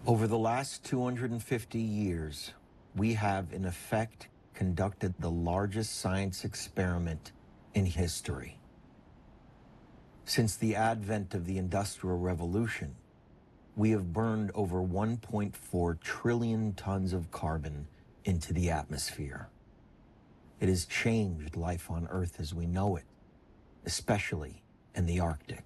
Over the last 250 years, we have, in effect, conducted the largest science experiment in history. Since the advent of the Industrial Revolution, we have burned over 1.4 trillion tons of carbon into the atmosphere. It has changed life on Earth as we know it, especially in the Arctic.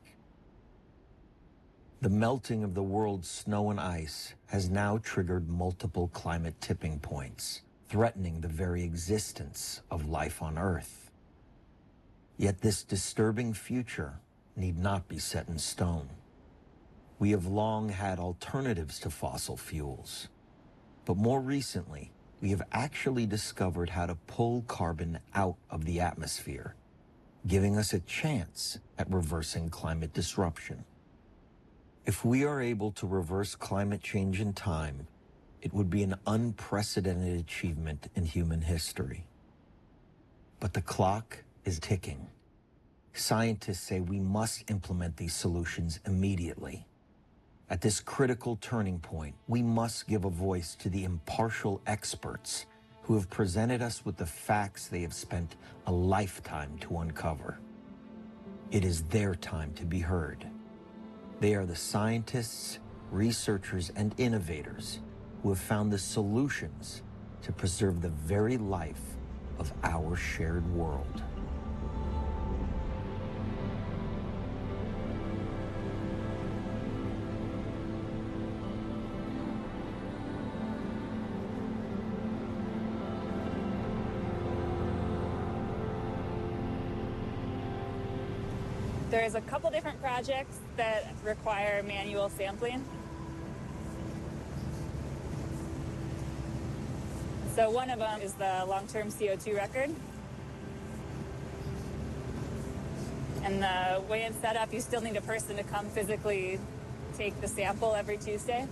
The melting of the world's snow and ice has now triggered multiple climate tipping points, threatening the very existence of life on Earth. Yet this disturbing future need not be set in stone. We have long had alternatives to fossil fuels, but more recently, we have actually discovered how to pull carbon out of the atmosphere, giving us a chance at reversing climate disruption. If we are able to reverse climate change in time, it would be an unprecedented achievement in human history. But the clock is ticking. Scientists say we must implement these solutions immediately. At this critical turning point, we must give a voice to the impartial experts who have presented us with the facts they have spent a lifetime to uncover. It is their time to be heard. They are the scientists, researchers, and innovators who have found the solutions to preserve the very life of our shared world. There's a couple different projects that require manual sampling. So one of them is the long-term CO2 record. And the way it's set up, you still need a person to come physically take the sample every Tuesday.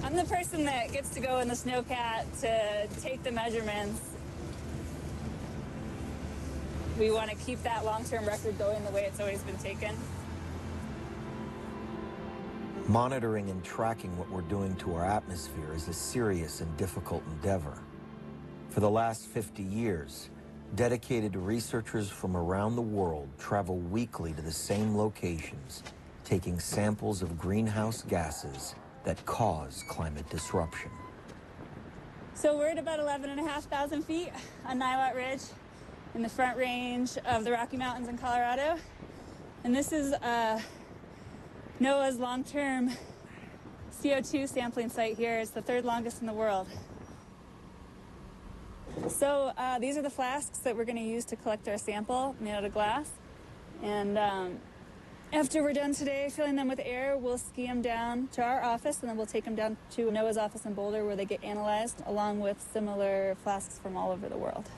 I'm the person that gets to go in the snowcat to take the measurements. We want to keep that long-term record going the way it's always been taken. Monitoring and tracking what we're doing to our atmosphere is a serious and difficult endeavor. For the last 50 years, dedicated researchers from around the world travel weekly to the same locations, taking samples of greenhouse gases that cause climate disruption. So we're at about 11,500 feet on Niwot Ridge, in the Front Range of the Rocky Mountains in Colorado. And this is NOAA's long-term CO2 sampling site here. It's the third longest in the world. So these are the flasks that we're going to use to collect our sample made out of glass. And after we're done today filling them with air, we'll ski them down to our office, and then we'll take them down to NOAA's office in Boulder where they get analyzed, along with similar flasks from all over the world.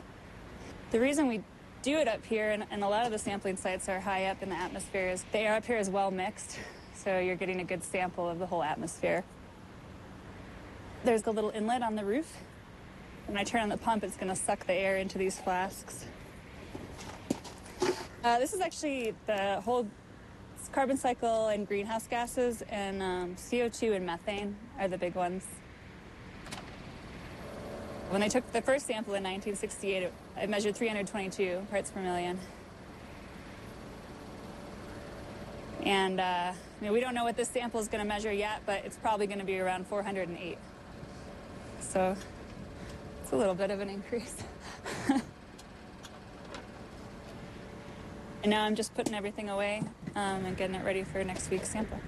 The reason we do it up here, and a lot of the sampling sites are high up in the atmosphere, is the air up here is well mixed, so you're getting a good sample of the whole atmosphere. There's a little inlet on the roof. When I turn on the pump, it's going to suck the air into these flasks. This is actually the whole carbon cycle and greenhouse gases, and CO2 and methane are the big ones. When I took the first sample in 1968, I measured 322 parts per million. And we don't know what this sample is going to measure yet, but it's probably going to be around 408. So it's a little bit of an increase. And now I'm just putting everything away and getting it ready for next week's sample.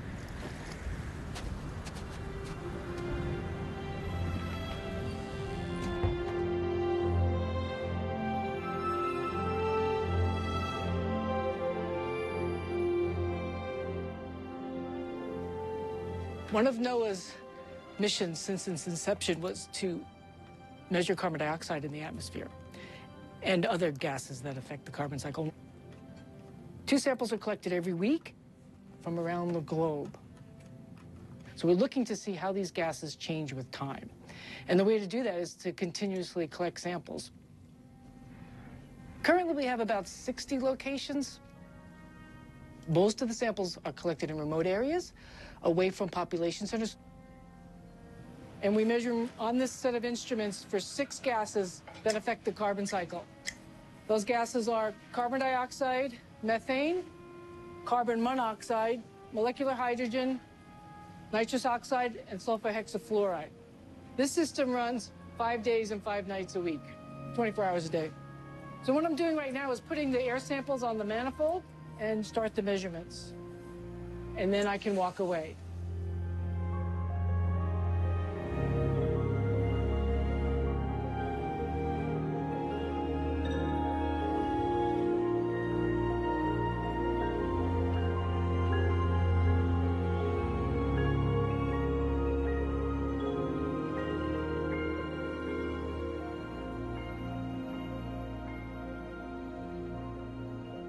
One of NOAA's missions since its inception was to measure carbon dioxide in the atmosphere and other gases that affect the carbon cycle. 2 samples are collected every week from around the globe. So we're looking to see how these gases change with time. And the way to do that is to continuously collect samples. Currently, we have about 60 locations. Most of the samples are collected in remote areas, away from population centers. And we measure on this set of instruments for 6 gases that affect the carbon cycle. Those gases are carbon dioxide, methane, carbon monoxide, molecular hydrogen, nitrous oxide, and sulfur hexafluoride. This system runs 5 days and 5 nights a week, 24 hours a day. So what I'm doing right now is putting the air samples on the manifold and start the measurements. And then I can walk away.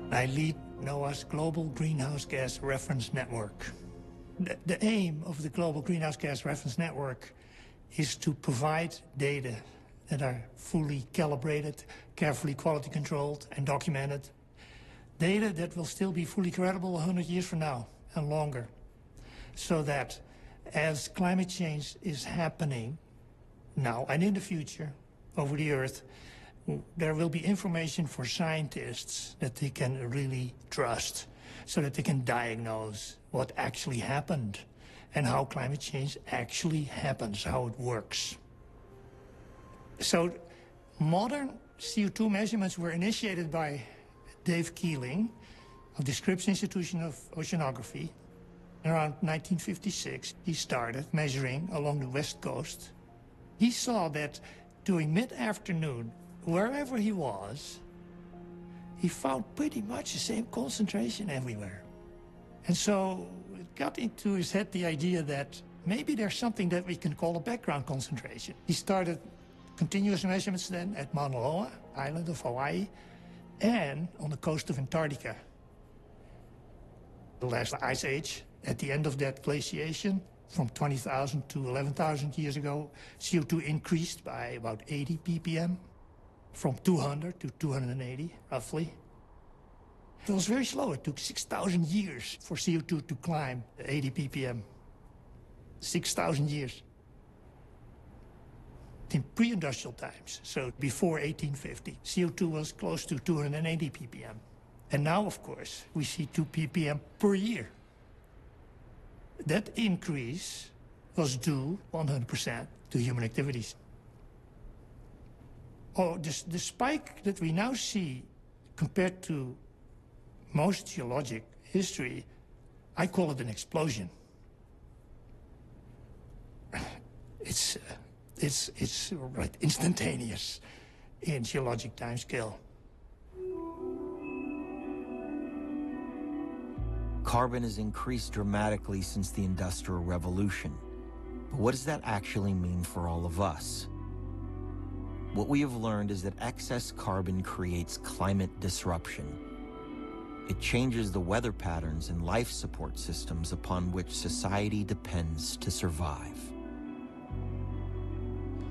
I lead NOAA's Global Greenhouse Gas Reference Network. The aim of the Global Greenhouse Gas Reference Network is to provide data that are fully calibrated, carefully quality controlled and documented. Data that will still be fully credible 100 years from now and longer. So that as climate change is happening now and in the future over the Earth, there will be information for scientists that they can really trust so that they can diagnose what actually happened and how climate change actually happens, how it works. So modern CO2 measurements were initiated by Dave Keeling of the Scripps Institution of Oceanography. Around 1956, he started measuring along the West Coast. He saw that during mid-afternoon, wherever he was, he found pretty much the same concentration everywhere. And so it got into his head the idea that maybe there's something that we can call a background concentration. He started continuous measurements then at Mauna Loa, island of Hawaii, and on the coast of Antarctica. The last ice age, at the end of that glaciation, from 20,000 to 11,000 years ago, CO2 increased by about 80 ppm. From 200 to 280, roughly. It was very slow. It took 6,000 years for CO2 to climb 80 ppm. 6,000 years. In pre-industrial times, so before 1850, CO2 was close to 280 ppm. And now, of course, we see 2 ppm per year. That increase was due 100% to human activities. Oh, the spike that we now see compared to most geologic history, I call it an explosion. It's right instantaneous in geologic time scale. Carbon has increased dramatically since the Industrial Revolution. But what does that actually mean for all of us? What we have learned is that excess carbon creates climate disruption. It changes the weather patterns and life support systems upon which society depends to survive.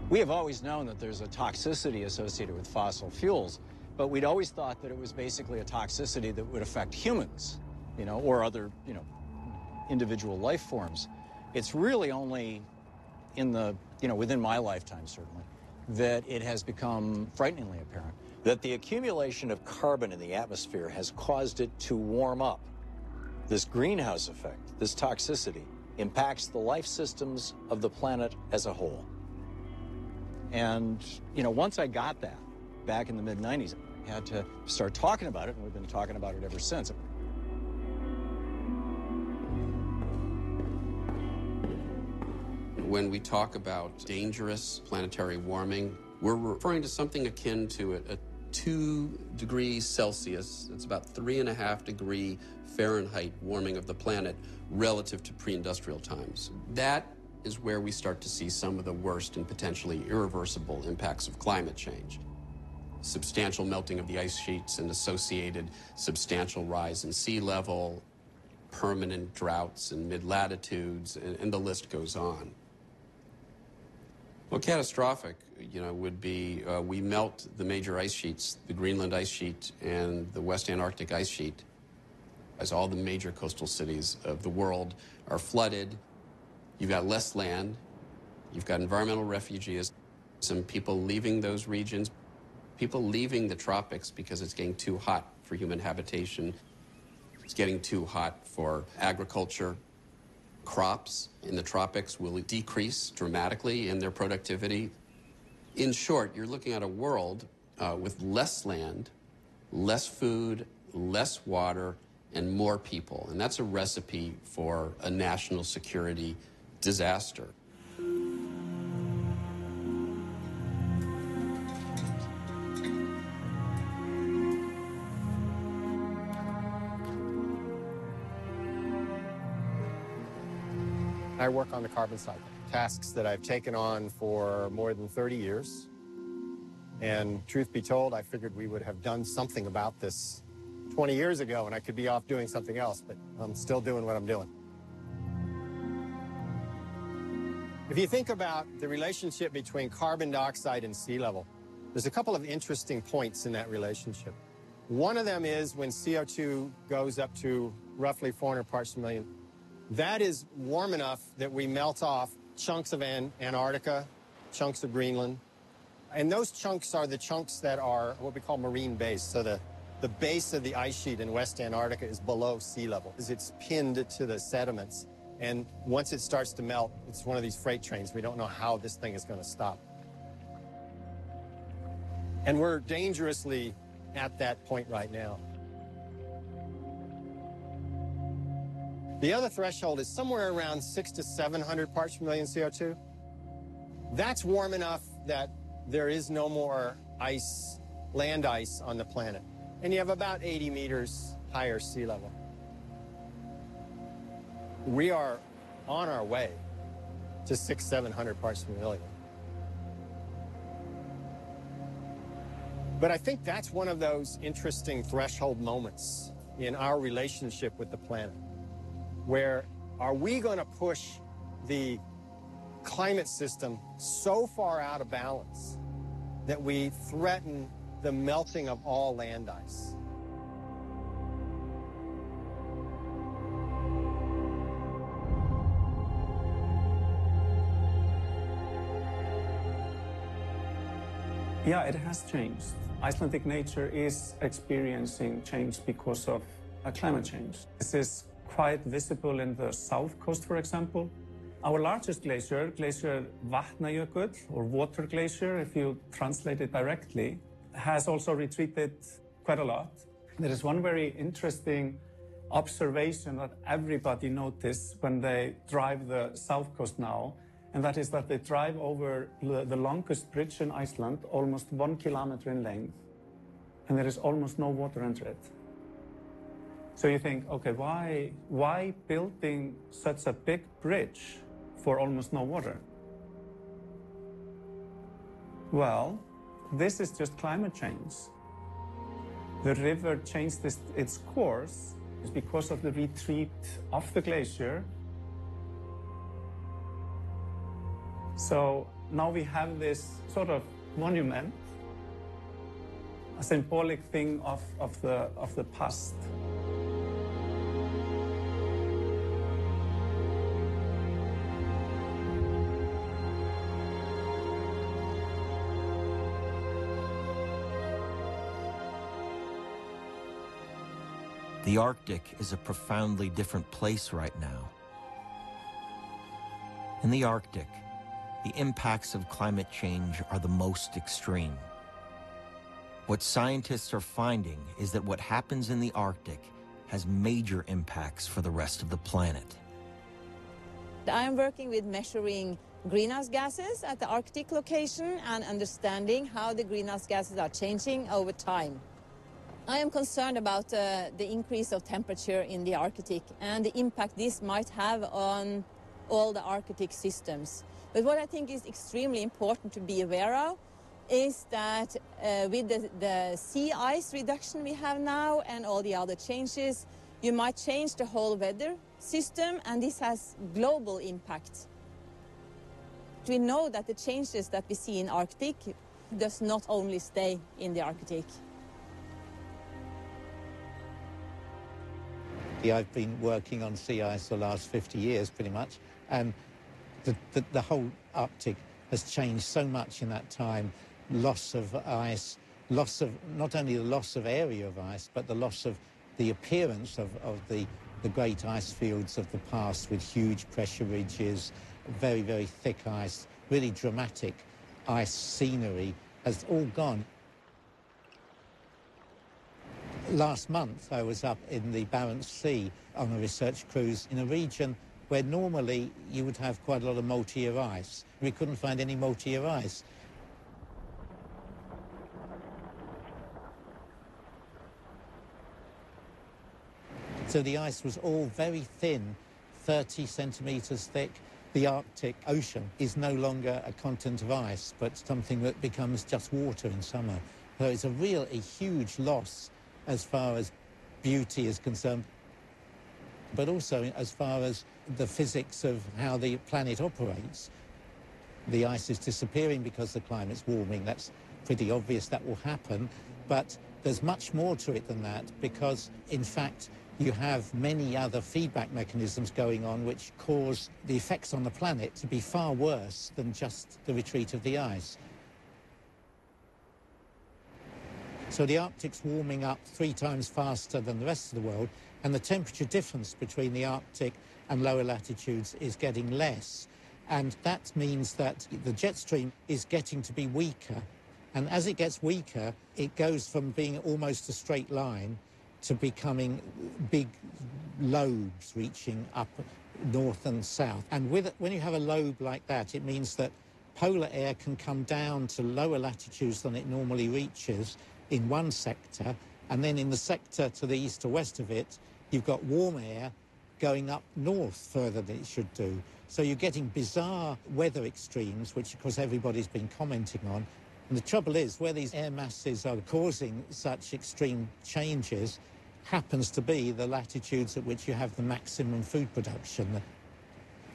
We have always known that there's a toxicity associated with fossil fuels, but we'd always thought that it was basically a toxicity that would affect humans, or other, individual life forms. It's really only in the, within my lifetime, certainly, that it has become frighteningly apparent that the accumulation of carbon in the atmosphere has caused it to warm up. This greenhouse effect, this toxicity, impacts the life systems of the planet as a whole. And, once I got that back in the mid-90s, I had to start talking about it, and we've been talking about it ever since. When we talk about dangerous planetary warming, we're referring to something akin to a 2 degrees Celsius, it's about 3.5 degree Fahrenheit warming of the planet relative to pre-industrial times. That is where we start to see some of the worst and potentially irreversible impacts of climate change. Substantial melting of the ice sheets and associated substantial rise in sea level, permanent droughts in mid-latitudes, and the list goes on. Well, catastrophic, would be we melt the major ice sheets, the Greenland ice sheet and the West Antarctic ice sheet. As all the major coastal cities of the world are flooded, you've got less land, you've got environmental refugees, some people leaving those regions, people leaving the tropics because it's getting too hot for human habitation. It's getting too hot for agriculture. Crops in the tropics will decrease dramatically in their productivity. In short, you're looking at a world with less land, less food, less water, and more people. And that's a recipe for a national security disaster. I work on the carbon cycle, tasks that I've taken on for more than 30 years. And truth be told, I figured we would have done something about this 20 years ago and I could be off doing something else, but I'm still doing what I'm doing. If you think about the relationship between carbon dioxide and sea level, there's a couple of interesting points in that relationship. One of them is when CO2 goes up to roughly 400 parts per million, that is warm enough that we melt off chunks of Antarctica, chunks of Greenland. And those chunks are the chunks that are what we call marine base. So the base of the ice sheet in West Antarctica is below sea level. It's pinned to the sediments. And once it starts to melt, it's one of these freight trains. We don't know how this thing is going to stop. And we're dangerously at that point right now. The other threshold is somewhere around 600 to 700 parts per million CO2. That's warm enough that there is no more ice, land ice on the planet. And you have about 80 meters higher sea level. We are on our way to 600, 700 parts per million. But I think that's one of those interesting threshold moments in our relationship with the planet, where are we going to push the climate system so far out of balance that we threaten the melting of all land ice? Yeah, it has changed. Icelandic nature is experiencing change because of climate change. This is quite visible in the south coast, for example. Our largest glacier, Glacier Vatnajökull, or water glacier, if you translate it directly, has also retreated quite a lot. There is one very interesting observation that everybody notices when they drive the south coast now, and that is that they drive over the longest bridge in Iceland, almost 1 kilometer in length, and there is almost no water under it. So you think, okay, why building such a big bridge for almost no water? Well, this is just climate change. The river changed its course is because of the retreat of the glacier. So now we have this sort of monument, a symbolic thing of the past. The Arctic is a profoundly different place right now. In the Arctic, the impacts of climate change are the most extreme. What scientists are finding is that what happens in the Arctic has major impacts for the rest of the planet. I'm working with measuring greenhouse gases at the Arctic location and understanding how the greenhouse gases are changing over time. I am concerned about the increase of temperature in the Arctic and the impact this might have on all the Arctic systems. But what I think is extremely important to be aware of is that with the sea ice reduction we have now and all the other changes, you might change the whole weather system, and this has global impact. We know that the changes that we see in Arctic does not only stay in the Arctic. I've been working on sea ice the last 50 years, pretty much, and the whole Arctic has changed so much in that time. Loss of ice, loss of, not only the loss of area of ice, but the loss of the appearance of the great ice fields of the past with huge pressure ridges, very, very thick ice, really dramatic ice scenery has all gone. Last month, I was up in the Barents Sea on a research cruise in a region where normally you would have quite a lot of multi-year ice. We couldn't find any multi-year ice. So the ice was all very thin, 30 centimetres thick. The Arctic Ocean is no longer a continent of ice, but something that becomes just water in summer. So it's a huge loss as far as beauty is concerned, but also as far as the physics of how the planet operates. The ice is disappearing because the climate's warming. That's pretty obvious that will happen, but there's much more to it than that, because in fact you have many other feedback mechanisms going on which cause the effects on the planet to be far worse than just the retreat of the ice. So the Arctic's warming up 3 times faster than the rest of the world, and the temperature difference between the Arctic and lower latitudes is getting less. And that means that the jet stream is getting to be weaker. And as it gets weaker, it goes from being almost a straight line to becoming big lobes reaching up north and south. And when you have a lobe like that, it means that polar air can come down to lower latitudes than it normally reaches in one sector, and then in the sector to the east or west of it, you've got warm air going up north further than it should do. So you're getting bizarre weather extremes, which of course everybody's been commenting on. And the trouble is, where these air masses are causing such extreme changes happens to be the latitudes at which you have the maximum food production.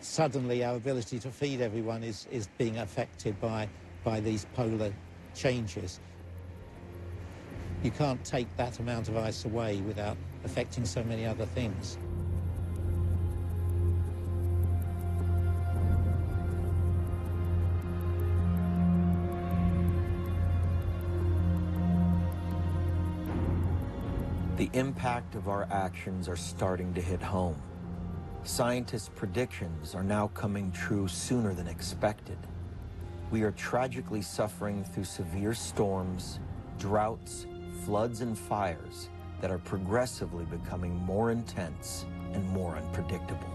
Suddenly our ability to feed everyone is being affected by these polar changes. You can't take that amount of ice away without affecting so many other things. The impact of our actions are starting to hit home. Scientists' predictions are now coming true sooner than expected. We are tragically suffering through severe storms, droughts, floods, and fires that are progressively becoming more intense and more unpredictable.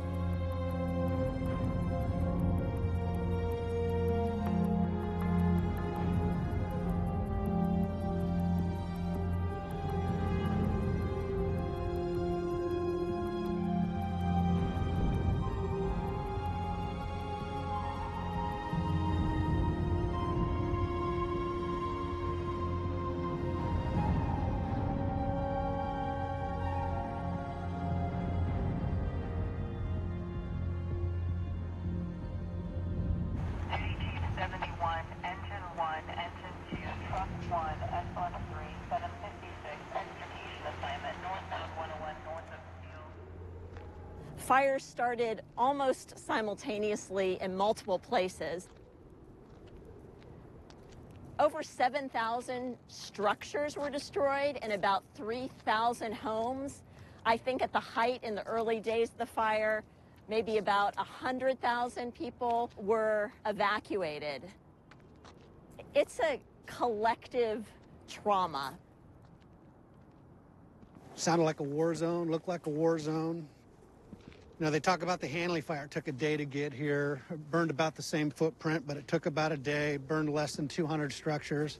Fires started almost simultaneously in multiple places. Over 7,000 structures were destroyed and about 3,000 homes. I think at the height in the early days of the fire, maybe about 100,000 people were evacuated. It's a collective trauma. Sounded like a war zone, looked like a war zone. You know, they talk about the Hanley fire. It took a day to get here. It burned about the same footprint, but it took about a day, burned less than 200 structures.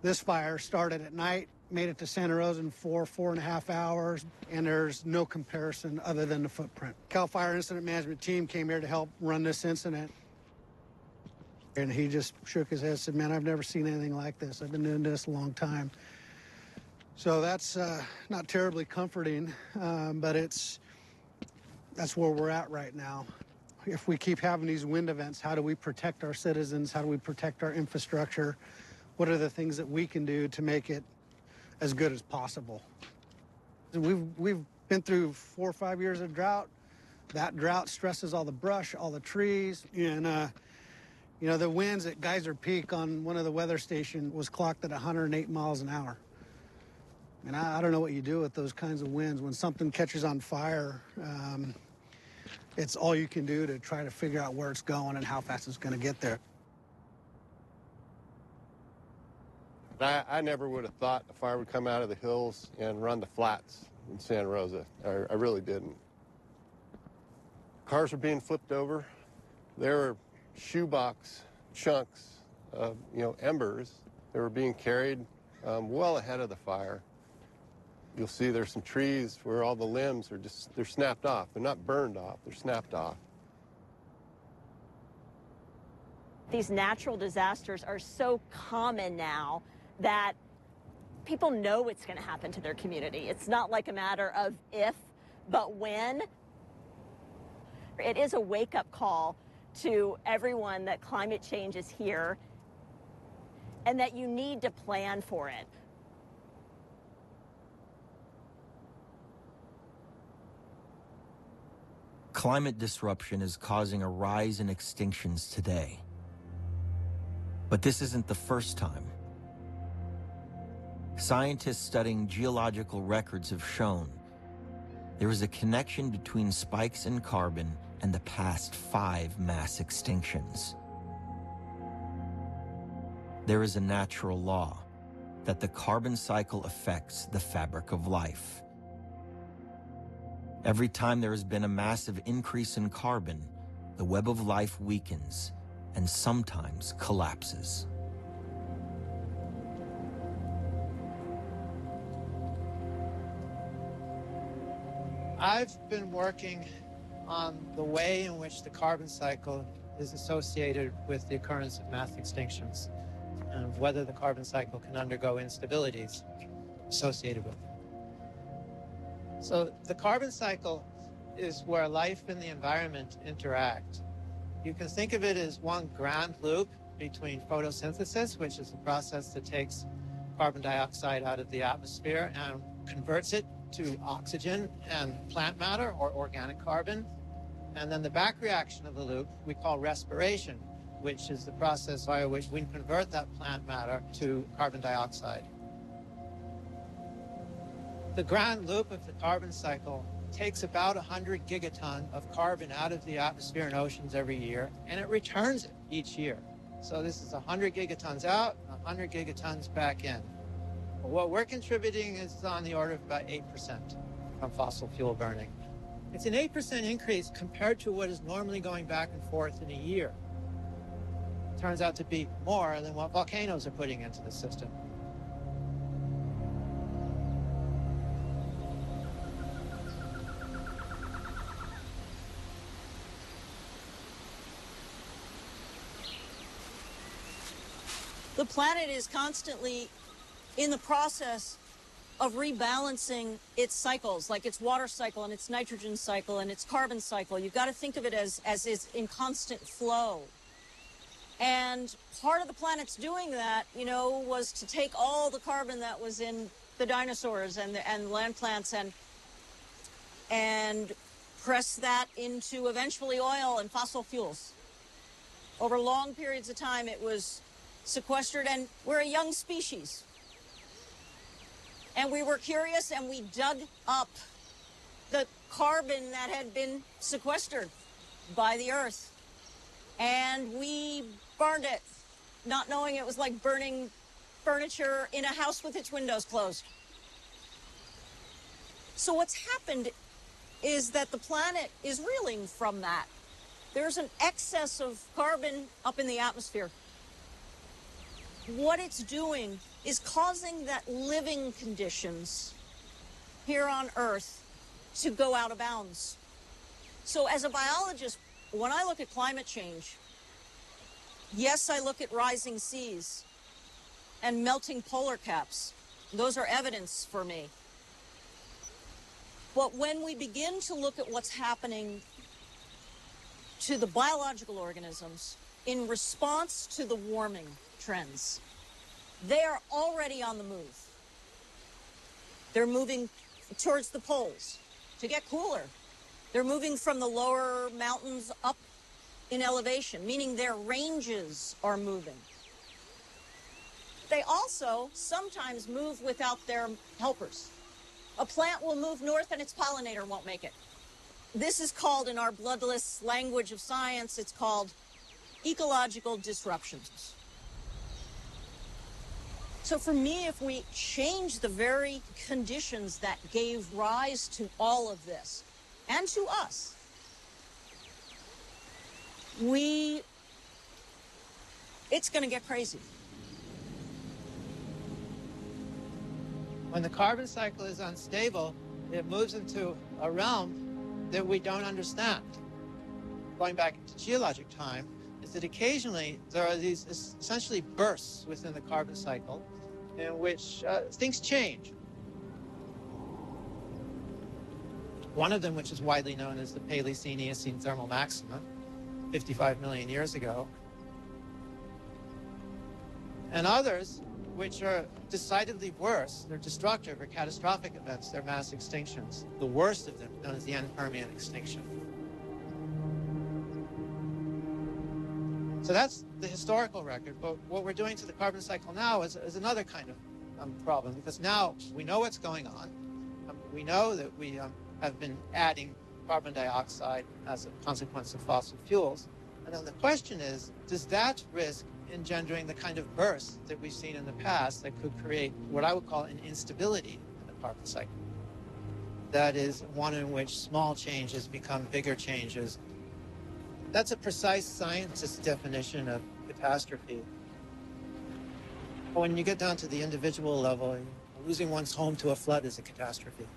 This fire started at night, made it to Santa Rosa in 4.5 hours, and there's no comparison other than the footprint. Cal Fire Incident Management Team came here to help run this incident. And he just shook his head and said, man, I've never seen anything like this. I've been doing this a long time. So that's not terribly comforting, but that's where we're at right now. If we keep having these wind events, how do we protect our citizens? How do we protect our infrastructure? What are the things that we can do to make it as good as possible? We've Been through 4 or 5 years of drought. That drought stresses all the brush, all the trees, and you know, the winds at Geyser Peak on one of the weather stations was clocked at 108 miles an hour. And I don't know what you do with those kinds of winds. When something catches on fire, it's all you can do to try to figure out where it's going and how fast it's going to get there. I never would have thought a fire would come out of the hills and run the flats in Santa Rosa. I really didn't. Cars were being flipped over. There were shoebox chunks of, you know, embers that were being carried well ahead of the fire. You'll see there's some trees where all the limbs are just, they're snapped off. They're not burned off, they're snapped off. These natural disasters are so common now that people know it's going to happen to their community. It's not like a matter of if, but when. It is a wake-up call to everyone that climate change is here and that you need to plan for it. Climate disruption is causing a rise in extinctions today. But this isn't the first time. Scientists studying geological records have shown there is a connection between spikes in carbon and the past 5 mass extinctions. There is a natural law that the carbon cycle affects the fabric of life. Every time there has been a massive increase in carbon, the web of life weakens and sometimes collapses. I've been working on the way in which the carbon cycle is associated with the occurrence of mass extinctions and whether the carbon cycle can undergo instabilities associated with it. So the carbon cycle is where life and the environment interact. You can think of it as one grand loop between photosynthesis, which is a process that takes carbon dioxide out of the atmosphere and converts it to oxygen and plant matter or organic carbon. And then the back reaction of the loop we call respiration, which is the process via which we convert that plant matter to carbon dioxide. The grand loop of the carbon cycle takes about 100 gigaton of carbon out of the atmosphere and oceans every year, and it returns it each year. So this is 100 gigatons out, 100 gigatons back in. But what we're contributing is on the order of about 8% from fossil fuel burning. It's an 8% increase compared to what is normally going back and forth in a year. It turns out to be more than what volcanoes are putting into the system. The planet is constantly in the process of rebalancing its cycles, like its water cycle and its nitrogen cycle and its carbon cycle. You've got to think of it as it's in constant flow. And part of the planet's doing that, you know, was to take all the carbon that was in the dinosaurs and land plants and press that into eventually oil and fossil fuels. Over long periods of time, it was sequestered, and we're a young species. And we were curious, and we dug up the carbon that had been sequestered by the Earth. And we burned it, not knowing it was like burning furniture in a house with its windows closed. So what's happened is that the planet is reeling from that. There's an excess of carbon up in the atmosphere. What it's doing is causing that living conditions here on Earth to go out of bounds. So as a biologist, when I look at climate change, yes, I look at rising seas and melting polar caps. Those are evidence for me. But when we begin to look at what's happening to the biological organisms in response to the warming trends, they are already on the move. They're moving towards the poles. to get cooler. They're moving from the lower mountains up in elevation, meaning their ranges are moving. They also sometimes move without their helpers. A plant will move north and its pollinator won't make it. This is called, in our bloodless language of science, it's called ecological disruptions. So for me, if we change the very conditions that gave rise to all of this, and to us, it's going to get crazy. When the carbon cycle is unstable, it moves into a realm that we don't understand. Going back to geologic time, is that occasionally there are these essentially bursts within the carbon cycle in which things change. One of them, which is widely known as the Paleocene-Eocene thermal maxima, 55 million years ago. And others, which are decidedly worse, they're destructive or catastrophic events, they're mass extinctions. The worst of them, known as the end-Permian extinction. So that's the historical record, but what we're doing to the carbon cycle now is another kind of problem, because now we know what's going on. We know that we have been adding carbon dioxide as a consequence of fossil fuels. And then the question is, does that risk engendering the kind of bursts that we've seen in the past that could create what I would call an instability in the carbon cycle? That is one in which small changes become bigger changes. That's a precise scientist's definition of catastrophe. But when you get down to the individual level, losing one's home to a flood is a catastrophe.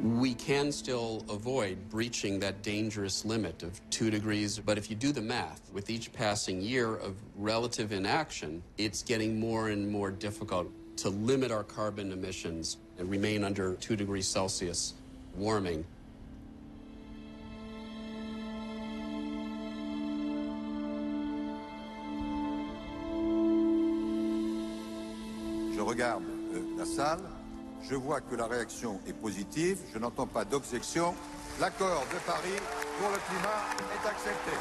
We can still avoid breaching that dangerous limit of 2 degrees, but if you do the math, with each passing year of relative inaction, it's getting more and more difficult to limit our carbon emissions and remain under 2 degrees Celsius warming. Je regarde la salle. Je vois que la réaction est positive. Je n'entends pas d'objection. L'accord de Paris pour le climat est accepté.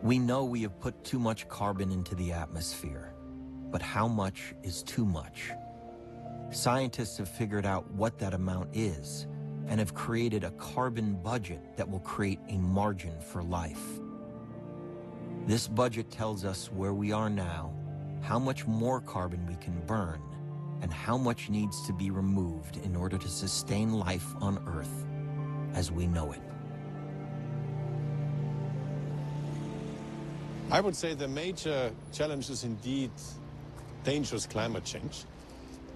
We know we have put too much carbon into the atmosphere, but how much is too much? Scientists have figured out what that amount is, and have created a carbon budget that will create a margin for life. This budget tells us where we are now, how much more carbon we can burn, and how much needs to be removed in order to sustain life on Earth as we know it. I would say the major challenge is indeed dangerous climate change.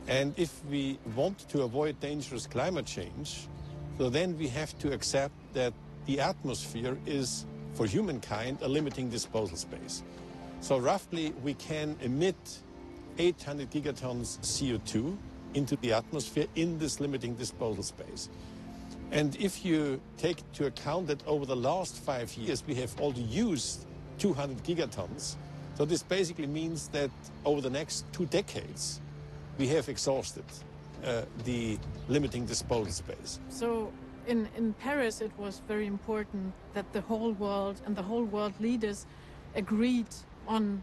And if we want to avoid dangerous climate change, so then we have to accept that the atmosphere is, for humankind, a limiting disposal space. So roughly we can emit 800 gigatons CO2 into the atmosphere in this limiting disposal space. And if you take into account that over the last 5 years we have already used 200 gigatons, so this basically means that over the next 2 decades we have exhausted the limiting disposal space. So in Paris it was very important that the whole world and the whole world leaders agreed on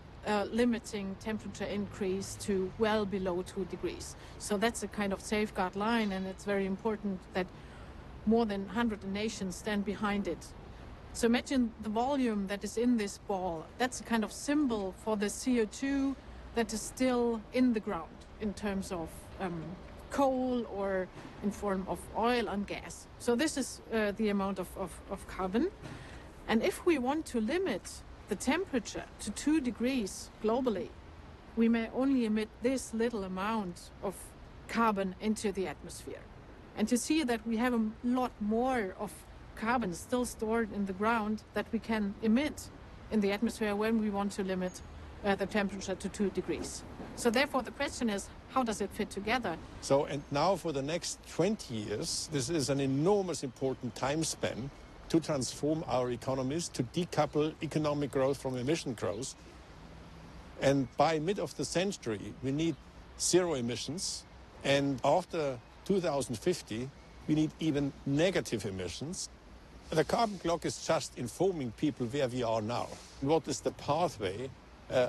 limiting temperature increase to well below 2 degrees. So that's a kind of safeguard line, and it's very important that more than 100 nations stand behind it. So imagine the volume that is in this ball. That's a kind of symbol for the CO2 that is still in the ground in terms of coal or in form of oil and gas. So this is the amount of carbon. And if we want to limit the temperature to 2 degrees globally, we may only emit this little amount of carbon into the atmosphere. And to see that we have a lot more of carbon still stored in the ground that we can emit in the atmosphere when we want to limit the temperature to 2 degrees. So therefore the question is, how does it fit together? So, and now for the next 20 years, this is an enormous important time span to transform our economies, to decouple economic growth from emission growth. And by mid of the century, we need 0 emissions. And after 2050, we need even negative emissions. The carbon clock is just informing people where we are now. What is the pathway,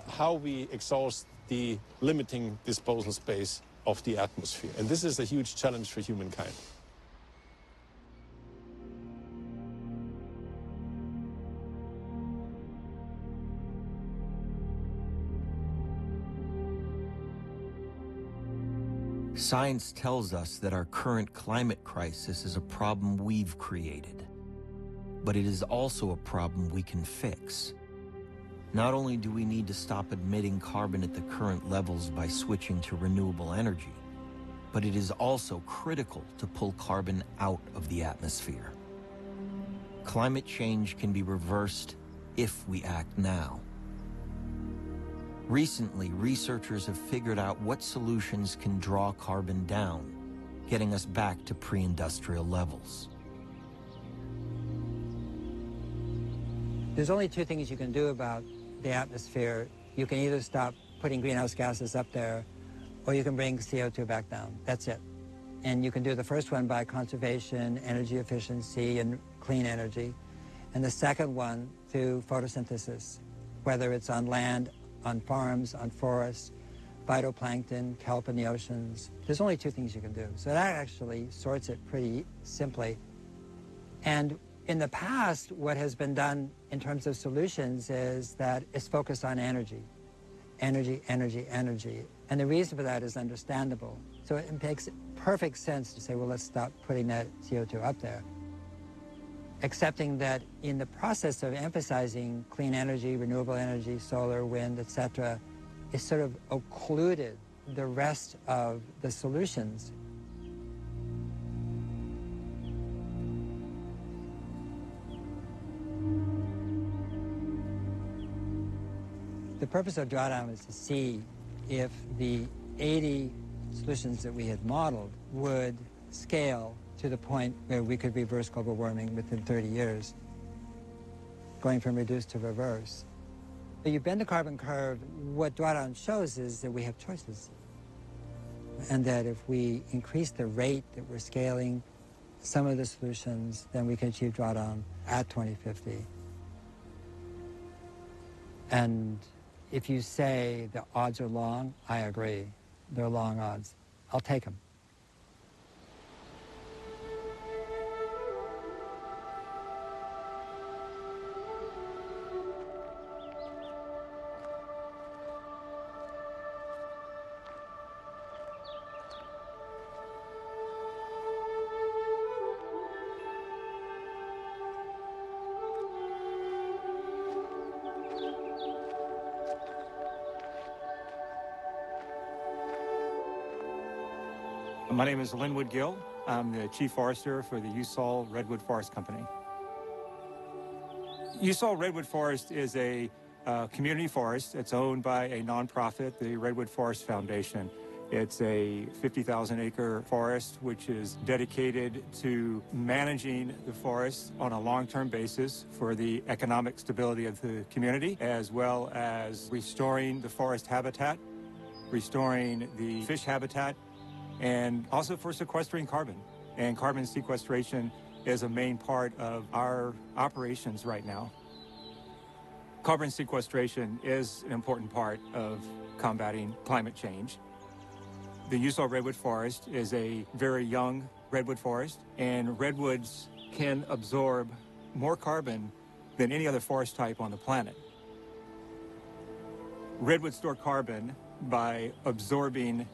how we exhaust the limiting disposal space of the atmosphere. And this is a huge challenge for humankind. Science tells us that our current climate crisis is a problem we've created, but it is also a problem we can fix. Not only do we need to stop emitting carbon at the current levels by switching to renewable energy, but it is also critical to pull carbon out of the atmosphere. Climate change can be reversed if we act now. Recently, researchers have figured out what solutions can draw carbon down, getting us back to pre-industrial levels. There's only 2 things you can do about the atmosphere. You can either stop putting greenhouse gases up there, or you can bring CO2 back down. That's it. And you can do the first one by conservation, energy efficiency, and clean energy. And the second one through photosynthesis, whether it's on land, on farms, on forests, phytoplankton, kelp in the oceans. There's only 2 things you can do. So that actually sorts it pretty simply. And in the past, what has been done in terms of solutions is that it's focused on energy. Energy, energy, energy. And the reason for that is understandable. So it makes perfect sense to say, well, let's stop putting that CO2 up there. Accepting that in the process of emphasizing clean energy, renewable energy, solar, wind, etc., it sort of occluded the rest of the solutions. The purpose of drawdown was to see if the 80 solutions that we had modeled would scale to the point where we could reverse global warming within 30 years, going from reduce to reverse. You bend the carbon curve, what drawdown shows is that we have choices. And that if we increase the rate that we're scaling some of the solutions, then we can achieve drawdown at 2050. And if you say the odds are long, I agree. They're long odds. I'll take them. My name is Linwood Gill. I'm the Chief Forester for the Usal Redwood Forest Company. Usal Redwood Forest is a community forest. It's owned by a nonprofit, the Redwood Forest Foundation. It's a 50,000-acre forest which is dedicated to managing the forest on a long-term basis for the economic stability of the community, as well as restoring the forest habitat, restoring the fish habitat, and also for sequestering carbon. And carbon sequestration is a main part of our operations right now. Carbon sequestration is an important part of combating climate change. The Usal Redwood Forest is a very young redwood forest, and redwoods can absorb more carbon than any other forest type on the planet. Redwoods store carbon by absorbing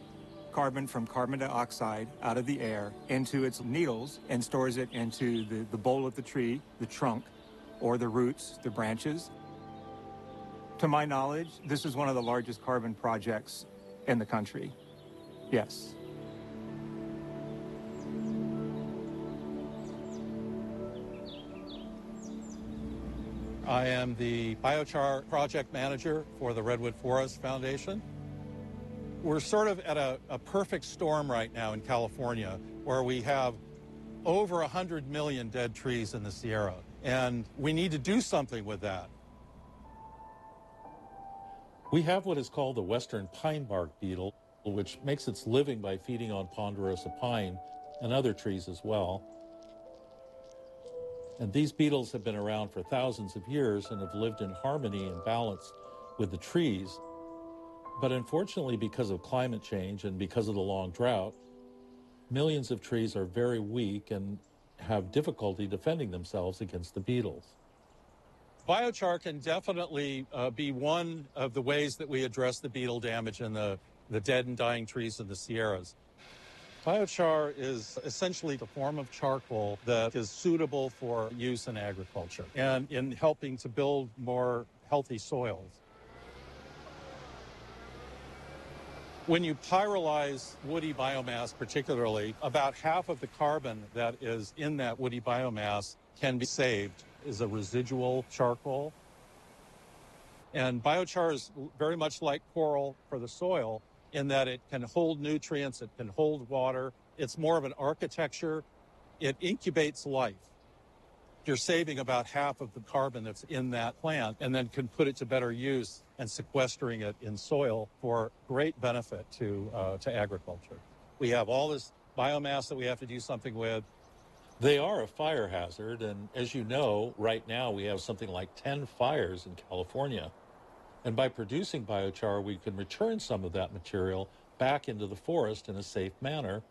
carbon from carbon dioxide out of the air into its needles and stores it into the bole of the tree, the trunk, or the roots, the branches. To my knowledge, this is one of the largest carbon projects in the country. Yes. I am the biochar project manager for the Redwood Forest Foundation. We're sort of at a perfect storm right now in California, where we have over 100 million dead trees in the Sierra, and we need to do something with that. We have what is called the western pine bark beetle, which makes its living by feeding on ponderosa pine and other trees as well. And these beetles have been around for thousands of years and have lived in harmony and balance with the trees. But unfortunately, because of climate change and because of the long drought, millions of trees are very weak and have difficulty defending themselves against the beetles. Biochar can definitely be one of the ways that we address the beetle damage in the dead and dying trees in the Sierras. Biochar is essentially the form of charcoal that is suitable for use in agriculture and in helping to build more healthy soils. When you pyrolyze woody biomass particularly, about half of the carbon that is in that woody biomass can be saved as a residual charcoal. And biochar is very much like coral for the soil in that it can hold nutrients, it can hold water. It's more of an architecture. It incubates life. You're saving about half of the carbon that's in that plant and then can put it to better use and sequestering it in soil for great benefit to agriculture. We have all this biomass that we have to do something with. They are a fire hazard, and as you know, right now we have something like 10 fires in California. And by producing biochar, we can return some of that material back into the forest in a safe manner,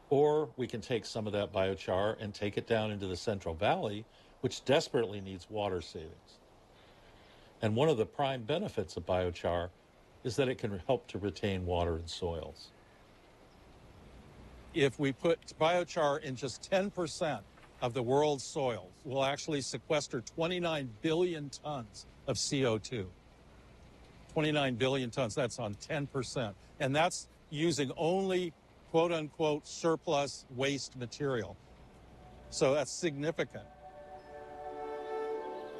or we can take some of that biochar and take it down into the Central Valley, which desperately needs water savings. And one of the prime benefits of biochar is that it can help to retain water in soils. If we put biochar in just 10% of the world's soils, we'll actually sequester 29 billion tons of CO2. 29 billion tons, that's on 10%. And that's using only quote-unquote surplus waste material. So that's significant.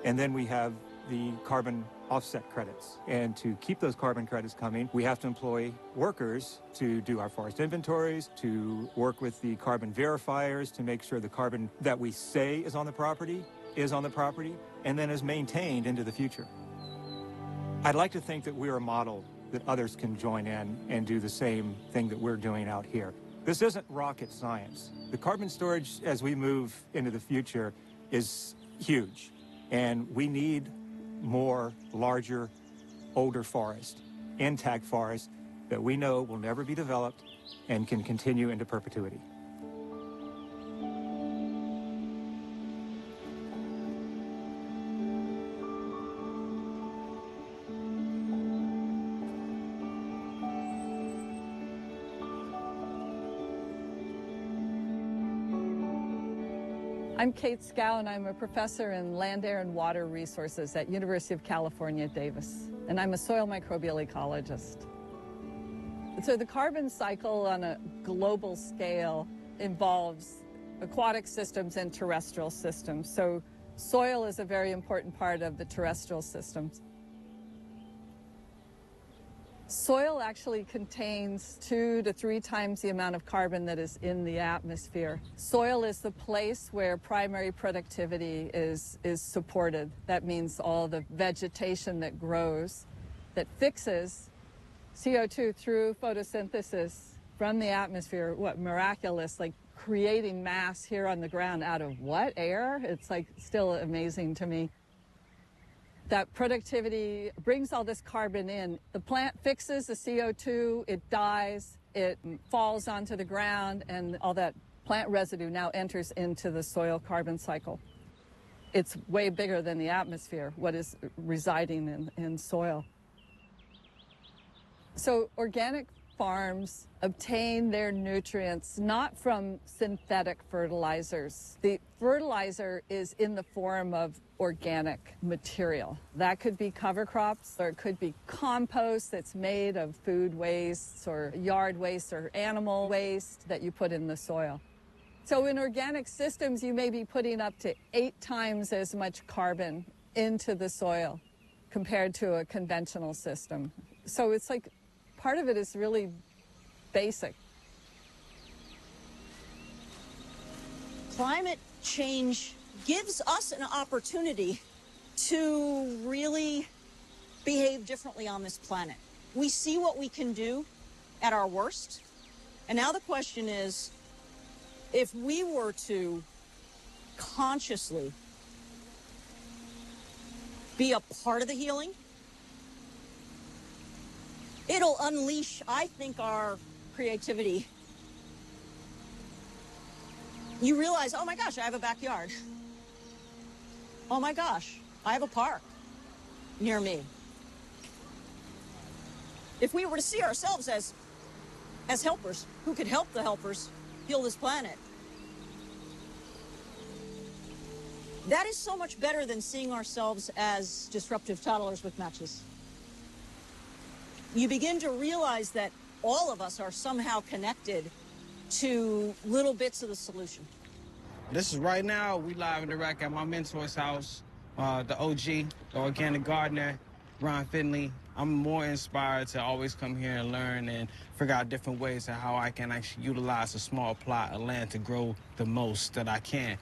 And then we have the carbon offset credits. And to keep those carbon credits coming, we have to employ workers to do our forest inventories, to work with the carbon verifiers to make sure the carbon that we say is on the property, and then is maintained into the future. I'd like to think that we're a model that others can join in and do the same thing that we're doing out here. This isn't rocket science. The carbon storage as we move into the future is huge, and we need more larger, older forest, intact forest that we know will never be developed and can continue into perpetuity. I'm Kate Scow, and I'm a professor in land, air, and water resources at University of California, Davis. And I'm a soil microbial ecologist. So the carbon cycle on a global scale involves aquatic systems and terrestrial systems. So soil is a very important part of the terrestrial systems. Soil actually contains 2 to 3 times the amount of carbon that is in the atmosphere. Soil is the place where primary productivity is supported. That means all the vegetation that grows, that fixes CO2 through photosynthesis from the atmosphere. What miraculous, like creating mass here on the ground out of what? Air? It's like still amazing to me. That productivity brings all this carbon in. The plant fixes the CO2, it dies, it falls onto the ground, and all that plant residue now enters into the soil carbon cycle. It's way bigger than the atmosphere, what is residing in soil. So organic farms obtain their nutrients not from synthetic fertilizers. The fertilizer is in the form of organic material. That could be cover crops, or it could be compost that's made of food wastes or yard waste or animal waste that you put in the soil. So in organic systems, you may be putting up to 8 times as much carbon into the soil compared to a conventional system. So it's like part of it is really basic. Climate change gives us an opportunity to really behave differently on this planet. We see what we can do at our worst. And now the question is, if we were to consciously be a part of the healing, it'll unleash, I think, our creativity. You realize, oh my gosh, I have a backyard. Oh my gosh, I have a park near me. If we were to see ourselves as helpers who could help the helpers heal this planet, that is so much better than seeing ourselves as disruptive toddlers with matches. You begin to realize that all of us are somehow connected to little bits of the solution. This is right now, we live and direct at my mentor's house, the OG, the organic gardener, Ron Finley. I'm more inspired to always come here and learn and figure out different ways of how I can actually utilize a small plot of land to grow the most that I can.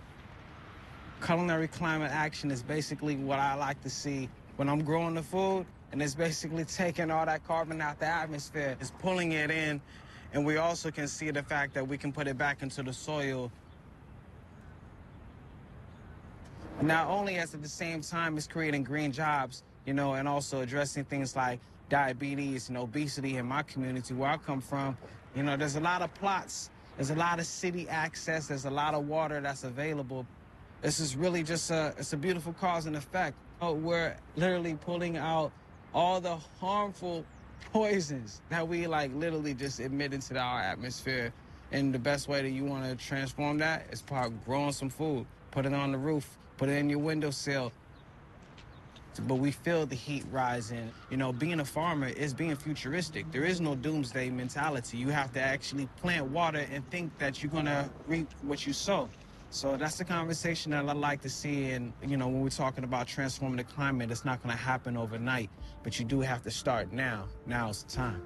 Culinary climate action is basically what I like to see when I'm growing the food, and it's basically taking all that carbon out the atmosphere. It's pulling it in, and we also can see the fact that we can put it back into the soil. Not only as at the same time as creating green jobs, you know, and also addressing things like diabetes and obesity in my community where I come from. You know, there's a lot of plots, there's a lot of city access, there's a lot of water that's available. This is really just it's a beautiful cause and effect. We're literally pulling out all the harmful poisons that we like literally just emit into our atmosphere. And the best way that you want to transform that is by growing some food, put it on the roof, put it in your windowsill. But we feel the heat rising. You know, being a farmer is being futuristic. There is no doomsday mentality. You have to actually plant water and think that you're going to reap what you sow. So that's the conversation that I like to see. And, you know, when we're talking about transforming the climate, it's not going to happen overnight. But you do have to start now. Now's the time.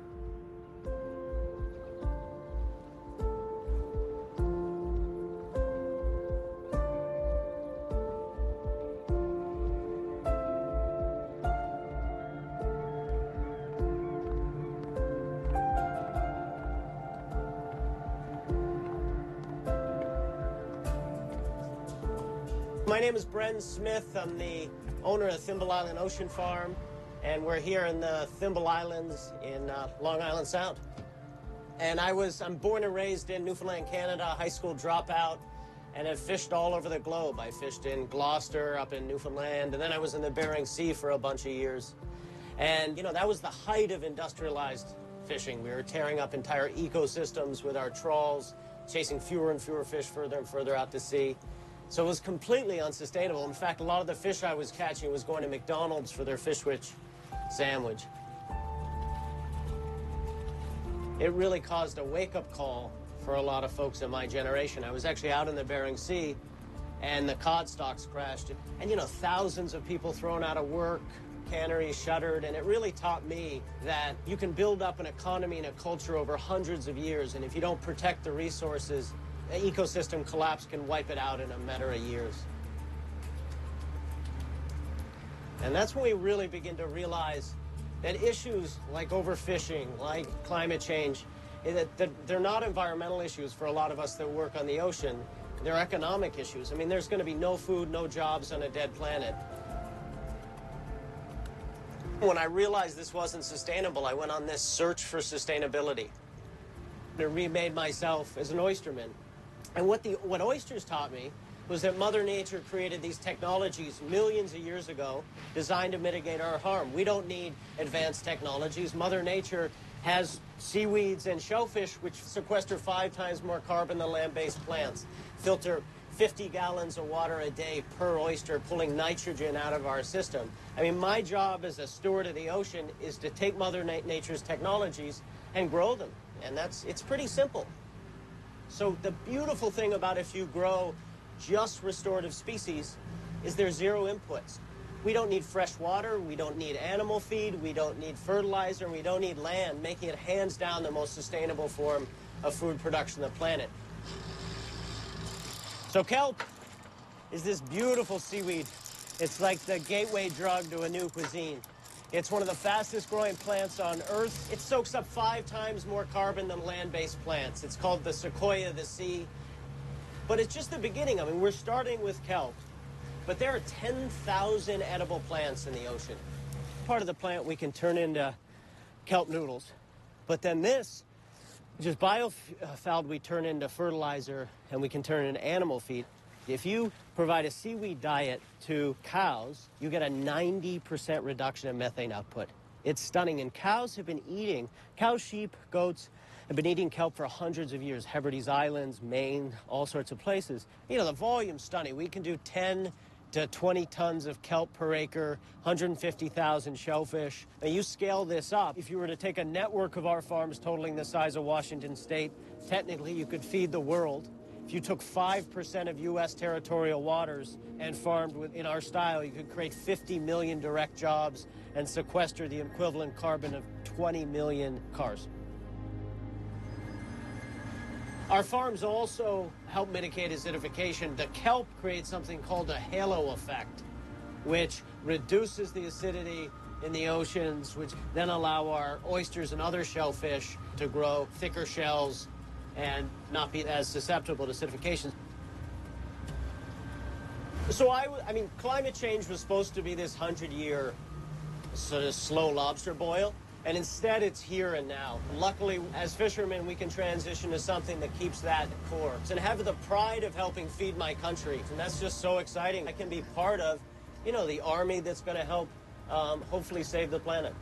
My name is Bren Smith. I'm the owner of Thimble Island Ocean Farm, and we're here in the Thimble Islands in Long Island Sound. And I'm born and raised in Newfoundland, Canada, high school dropout, and have fished all over the globe. I fished in Gloucester, up in Newfoundland, and then I was in the Bering Sea for a bunch of years. And, you know, that was the height of industrialized fishing. We were tearing up entire ecosystems with our trawls, chasing fewer and fewer fish further and further out to sea. So it was completely unsustainable. In fact, a lot of the fish I was catching was going to McDonald's for their fish switch sandwich. it really caused a wake-up call for a lot of folks in my generation. I was actually out in the Bering Sea, and the cod stocks crashed. And, you know, thousands of people thrown out of work, canneries shuttered, and it really taught me that you can build up an economy and a culture over hundreds of years, and if you don't protect the resources, an ecosystem collapse can wipe it out in a matter of years. And that's when we really begin to realize that issues like overfishing, like climate change, that they're not environmental issues for a lot of us that work on the ocean. They're economic issues. I mean, there's going to be no food, no jobs on a dead planet. When I realized this wasn't sustainable, I went on this search for sustainability. I remade myself as an oysterman. And what oysters taught me was that Mother Nature created these technologies millions of years ago designed to mitigate our harm. We don't need advanced technologies. Mother Nature has seaweeds and shellfish which sequester 5 times more carbon than land-based plants, filter 50 gallons of water a day per oyster, pulling nitrogen out of our system. I mean, my job as a steward of the ocean is to take Mother Nature's technologies and grow them. And it's pretty simple. So the beautiful thing about if you grow just restorative species is there's 0 inputs. We don't need fresh water, we don't need animal feed, we don't need fertilizer, and we don't need land, making it hands down the most sustainable form of food production on the planet. So kelp is this beautiful seaweed. It's like the gateway drug to a new cuisine. It's one of the fastest growing plants on Earth. It soaks up 5 times more carbon than land-based plants. It's called the sequoia of the sea. But it's just the beginning. I mean, we're starting with kelp, but there are 10,000 edible plants in the ocean. Part of the plant we can turn into kelp noodles. But then this, which is biofouling, we turn into fertilizer, and we can turn into animal feed. If you provide a seaweed diet to cows, you get a 90% reduction in methane output. It's stunning, and cows, sheep, goats, have been eating kelp for hundreds of years. Hebrides Islands, Maine, all sorts of places. You know, the volume's stunning. We can do 10 to 20 tons of kelp per acre, 150,000 shellfish. Now, you scale this up. If you were to take a network of our farms totaling the size of Washington State, technically you could feed the world. If you took 5% of U.S. territorial waters and farmed in our style, you could create 50 million direct jobs and sequester the equivalent carbon of 20 million cars. Our farms also help mitigate acidification. The kelp creates something called a halo effect, which reduces the acidity in the oceans, which then allow our oysters and other shellfish to grow thicker shells and not be as susceptible to acidification. So I mean, climate change was supposed to be this 100-year sort of slow lobster boil, and instead it's here and now. Luckily, as fishermen, we can transition to something that keeps that core and have the pride of helping feed my country. And that's just so exciting. I can be part of, you know, the army that's going to help hopefully save the planet.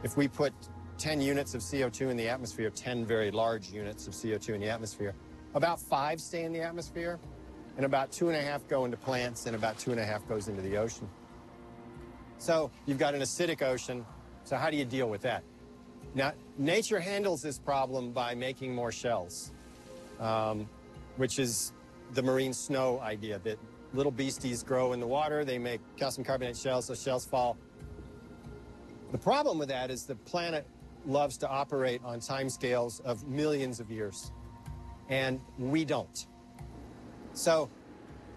If we put 10 units of CO2 in the atmosphere, 10 very large units of CO2 in the atmosphere, about 5 stay in the atmosphere, and about 2.5 go into plants, and about 2.5 goes into the ocean. So you've got an acidic ocean, so how do you deal with that? Now, nature handles this problem by making more shells, which is the marine snow idea, that little beasties grow in the water, they make calcium carbonate shells, those shells fall. The problem with that is the planet loves to operate on timescales of millions of years, and we don't. So,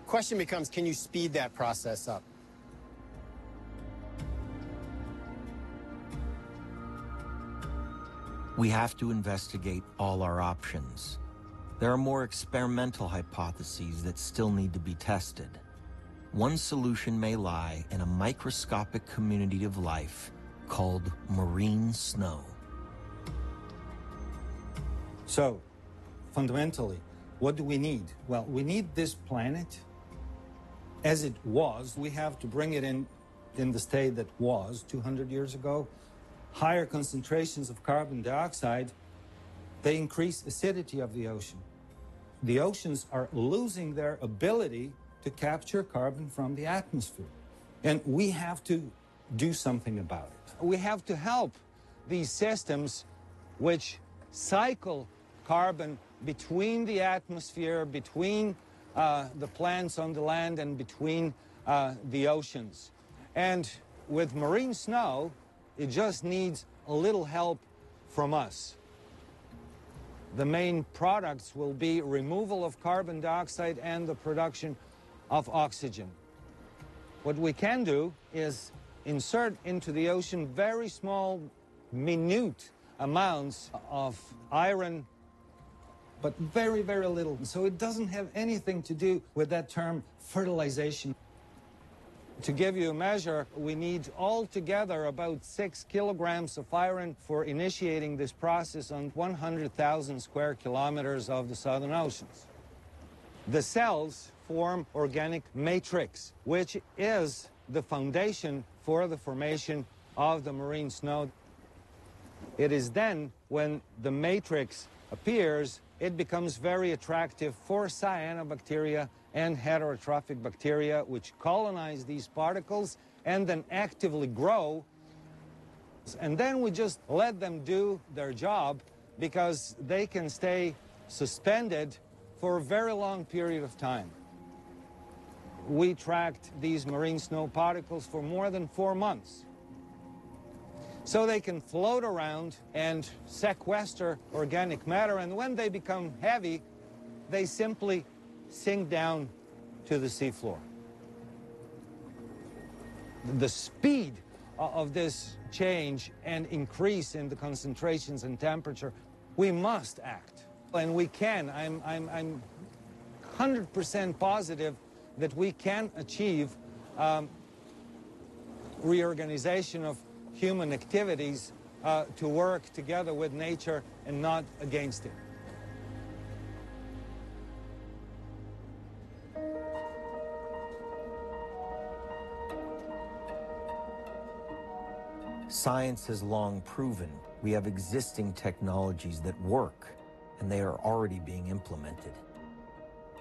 question becomes, can you speed that process up? We have to investigate all our options. There are more experimental hypotheses that still need to be tested. One solution may lie in a microscopic community of life called marine snow. So, fundamentally, what do we need? Well, we need this planet as it was. We have to bring it in the state that was 200 years ago. Higher concentrations of carbon dioxide, they increase acidity of the ocean. The oceans are losing their ability to capture carbon from the atmosphere. And we have to do something about it. We have to help these systems which cycle carbon between the atmosphere, between the plants on the land, and between the oceans. And with marine snow, it just needs a little help from us. The main products will be removal of carbon dioxide and the production of oxygen. What we can do is insert into the ocean very small, minute amounts of iron, but very, very little. So it doesn't have anything to do with that term fertilization. To give you a measure, we need altogether about 6 kilograms of iron for initiating this process on 100,000 square kilometers of the southern oceans. The cells form organic matrix, which is the foundation for the formation of the marine snow. It is then when the matrix appears, it becomes very attractive for cyanobacteria and heterotrophic bacteria, which colonize these particles and then actively grow. And then we just let them do their job, because they can stay suspended for a very long period of time. We tracked these marine snow particles for more than 4 months. So they can float around and sequester organic matter, and when they become heavy, they simply sink down to the seafloor. The speed of this change and increase in the concentrations and temperature, we must act, and we can. I'm 100% positive that we can achieve reorganization of human activities to work together with nature and not against it. Science has long proven we have existing technologies that work, and they are already being implemented.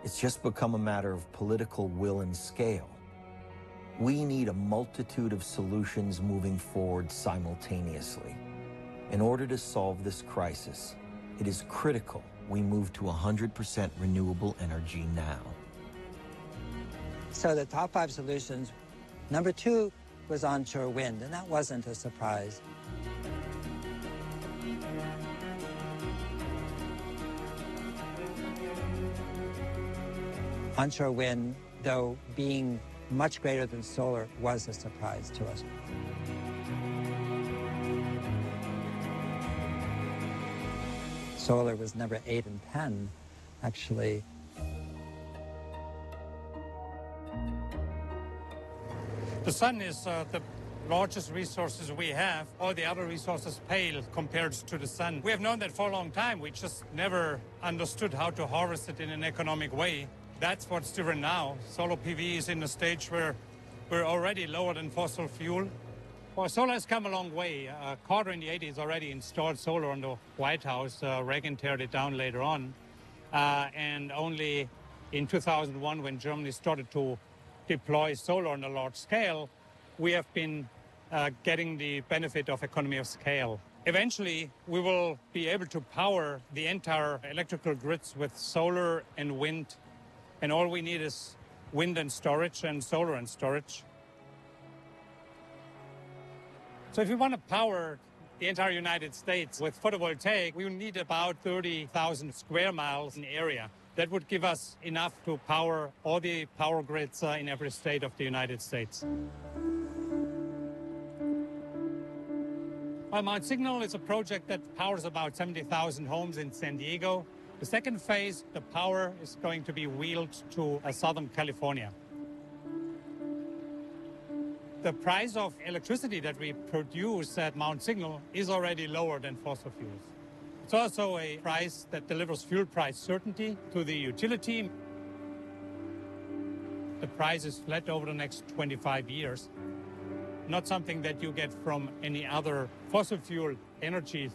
It's just become a matter of political will and scale. We need a multitude of solutions moving forward simultaneously. In order to solve this crisis, it is critical we move to 100% renewable energy now. So the top 5 solutions, number 2 was onshore wind, and that wasn't a surprise. Onshore wind, though being much greater than solar, was a surprise to us. Solar was number 8 and 10, actually. The sun is the largest resources we have. All the other resources pale compared to the sun. We have known that for a long time. We just never understood how to harvest it in an economic way. That's what's different now. Solar PV is in a stage where we're already lower than fossil fuel. Well, solar has come a long way. Carter in the 80s already installed solar on the White House. Reagan teared it down later on. And only in 2001, when Germany started to deploy solar on a large scale, we have been getting the benefit of economy of scale. Eventually, we will be able to power the entire electrical grids with solar and wind, and all we need is wind and storage and solar and storage. So if we want to power the entire United States with photovoltaic, we will need about 30,000 square miles in area. That would give us enough to power all the power grids in every state of the United States. Well, Mount Signal is a project that powers about 70,000 homes in San Diego. The second phase, the power is going to be wheeled to Southern California. The price of electricity that we produce at Mount Signal is already lower than fossil fuels. It's also a price that delivers fuel price certainty to the utility. The price is flat over the next 25 years. Not something that you get from any other fossil fuel energy.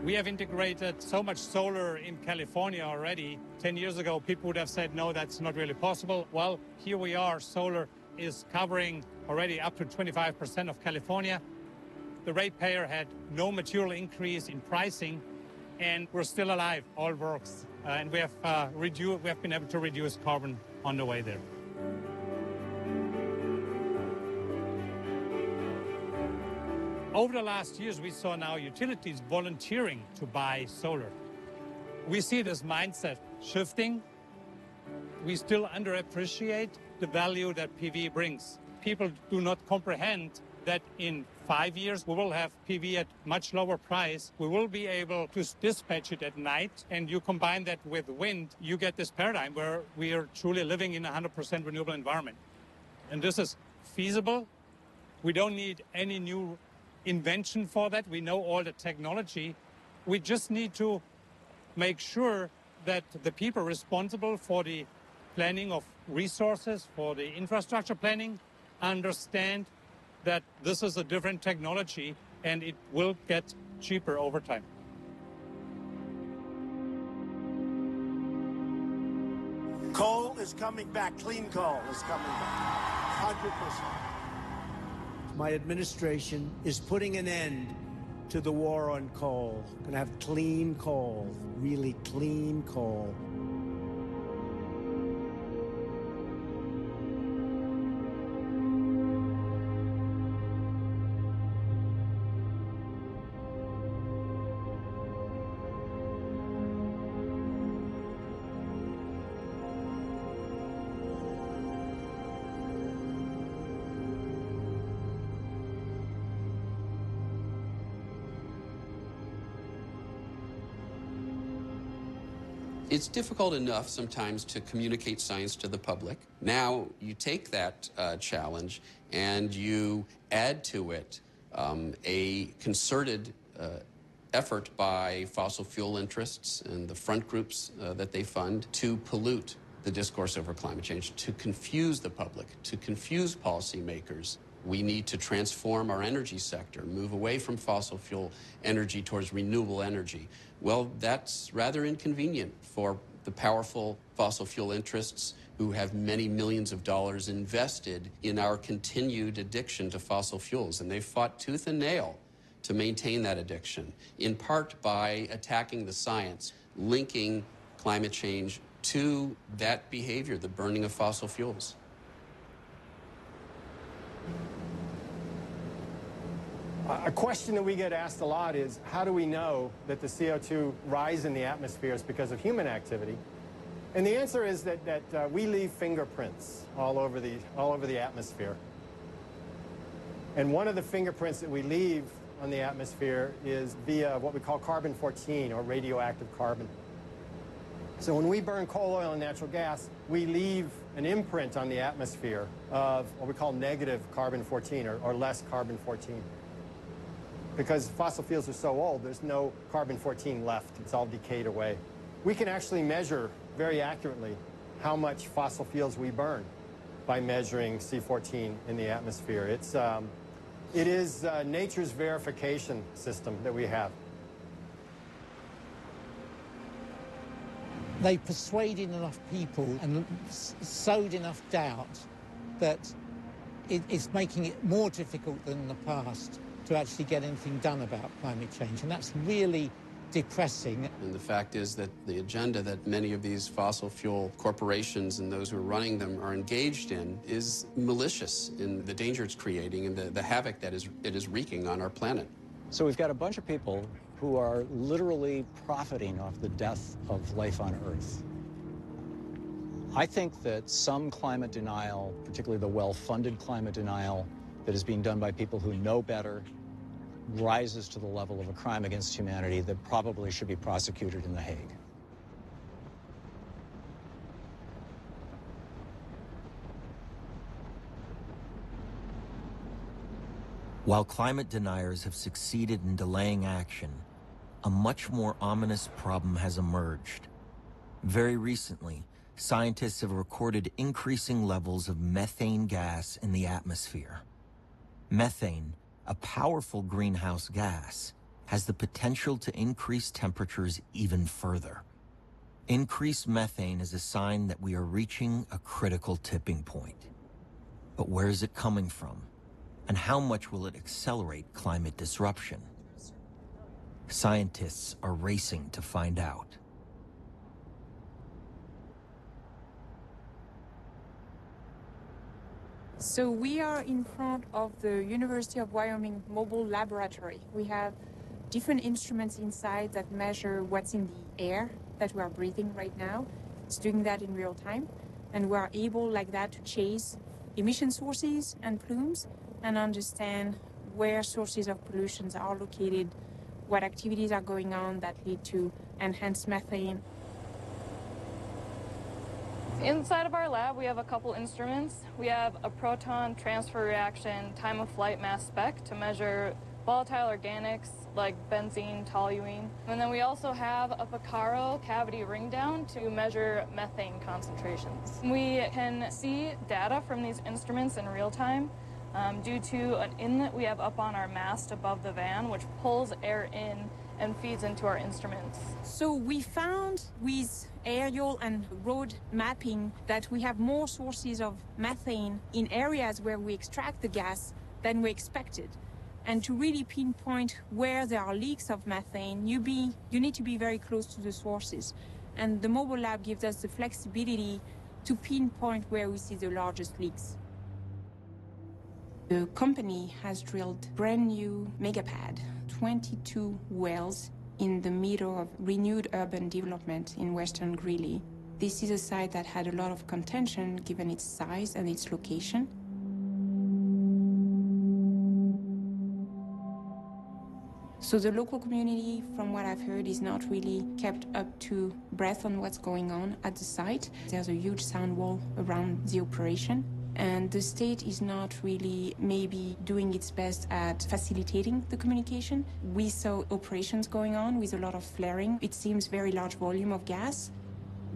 We have integrated so much solar in California already. 10 years ago, people would have said, no, that's not really possible. Well, here we are. Solar is covering already up to 25% of California. The ratepayer had no material increase in pricing, and we're still alive. All works. And we have been able to reduce carbon on the way there. Over the last years, we saw now utilities volunteering to buy solar. We see this mindset shifting. We still underappreciate the value that PV brings. People do not comprehend that in 5 years, we will have PV at much lower price. We will be able to dispatch it at night, and you combine that with wind, you get this paradigm where we are truly living in a 100% renewable environment. And this is feasible. We don't need any new invention for that. We know all the technology. We just need to make sure that the people responsible for the planning of resources, for the infrastructure planning, understand that this is a different technology and it will get cheaper over time. Coal is coming back. Clean coal is coming back. 100%. My administration is putting an end to the war on coal. We're gonna have clean coal, really clean coal. It's difficult enough sometimes to communicate science to the public. Now you take that challenge and you add to it a concerted effort by fossil fuel interests and the front groups that they fund to pollute the discourse over climate change, to confuse the public, to confuse policymakers. We need to transform our energy sector, move away from fossil fuel energy towards renewable energy. Well, that's rather inconvenient for the powerful fossil fuel interests who have many millions of dollars invested in our continued addiction to fossil fuels. And they've fought tooth and nail to maintain that addiction, in part by attacking the science, linking climate change to that behavior, the burning of fossil fuels. A question that we get asked a lot is, how do we know that the CO2 rise in the atmosphere is because of human activity? And the answer is that we leave fingerprints all over the atmosphere. And one of the fingerprints that we leave on the atmosphere is via what we call carbon-14, or radioactive carbon. So when we burn coal, oil, and natural gas, we leave an imprint on the atmosphere of what we call negative carbon-14, or less carbon-14. Because fossil fuels are so old, there's no carbon-14 left. It's all decayed away. We can actually measure very accurately how much fossil fuels we burn by measuring C14 in the atmosphere. It is nature's verification system that we have. They persuaded enough people and sowed enough doubt that it's making it more difficult than in the past to actually get anything done about climate change, and that's really depressing. And the fact is that the agenda that many of these fossil fuel corporations and those who are running them are engaged in is malicious in the danger it's creating and the havoc that it is wreaking on our planet. So we've got a bunch of people who are literally profiting off the death of life on Earth. I think that some climate denial, particularly the well-funded climate denial that is being done by people who know better, rises to the level of a crime against humanity that probably should be prosecuted in The Hague. While climate deniers have succeeded in delaying action, a much more ominous problem has emerged. Very recently, scientists have recorded increasing levels of methane gas in the atmosphere. Methane, a powerful greenhouse gas, has the potential to increase temperatures even further. Increased methane is a sign that we are reaching a critical tipping point. But where is it coming from? And how much will it accelerate climate disruption? Scientists are racing to find out. So we are in front of the University of Wyoming Mobile Laboratory. We have different instruments inside that measure what's in the air that we are breathing right now. It's doing that in real time. And we are able like that to chase emission sources and plumes and understand where sources of pollutions are located, what activities are going on that lead to enhanced methane. Inside of our lab, we have a couple instruments. We have a proton transfer reaction time of flight mass spec to measure volatile organics like benzene, toluene. And then we also have a Picaro cavity ring down to measure methane concentrations. We can see data from these instruments in real time due to an inlet we have up on our mast above the van, which pulls air in and feeds into our instruments. So we found with aerial and road mapping that we have more sources of methane in areas where we extract the gas than we expected. And to really pinpoint where there are leaks of methane, you need to be very close to the sources. And the mobile lab gives us the flexibility to pinpoint where we see the largest leaks. The company has drilled brand new megapad, 22 wells in the middle of renewed urban development in Western Greeley. This is a site that had a lot of contention given its size and its location. So the local community, from what I've heard, is not really kept up to breath on what's going on at the site. There's a huge sound wall around the operation. And the state is not really maybe doing its best at facilitating the communication. We saw operations going on with a lot of flaring. It seems very large volume of gas.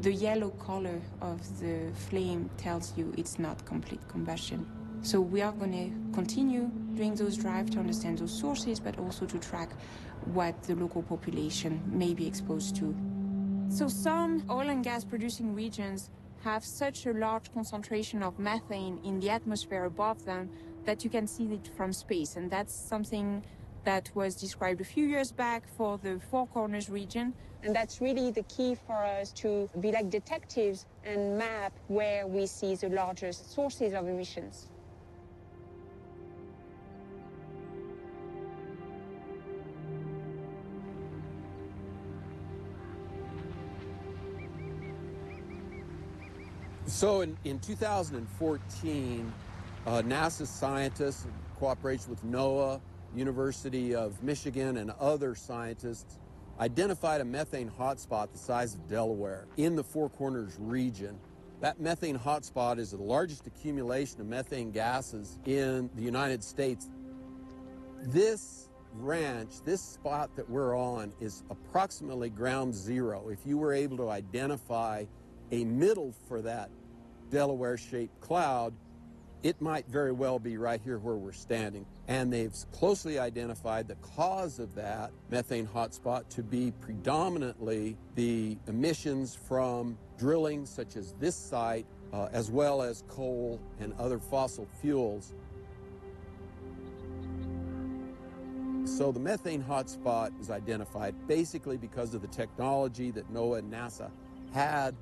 The yellow color of the flame tells you it's not complete combustion. So we are going to continue doing those drives to understand those sources, but also to track what the local population may be exposed to. So some oil and gas producing regions have such a large concentration of methane in the atmosphere above them that you can see it from space. And that's something that was described a few years back for the Four Corners region. And that's really the key for us to be like detectives and map where we see the largest sources of emissions. So in 2014, NASA scientists, in cooperation with NOAA, University of Michigan, and other scientists, identified a methane hotspot the size of Delaware in the Four Corners region. That methane hotspot is the largest accumulation of methane gases in the United States. This ranch, this spot that we're on, is approximately ground zero. If you were able to identify a middle for that Delaware-shaped cloud, it might very well be right here where we're standing. And they've closely identified the cause of that methane hotspot to be predominantly the emissions from drilling such as this site, as well as coal and other fossil fuels. So the methane hotspot is identified basically because of the technology that NOAA and NASA had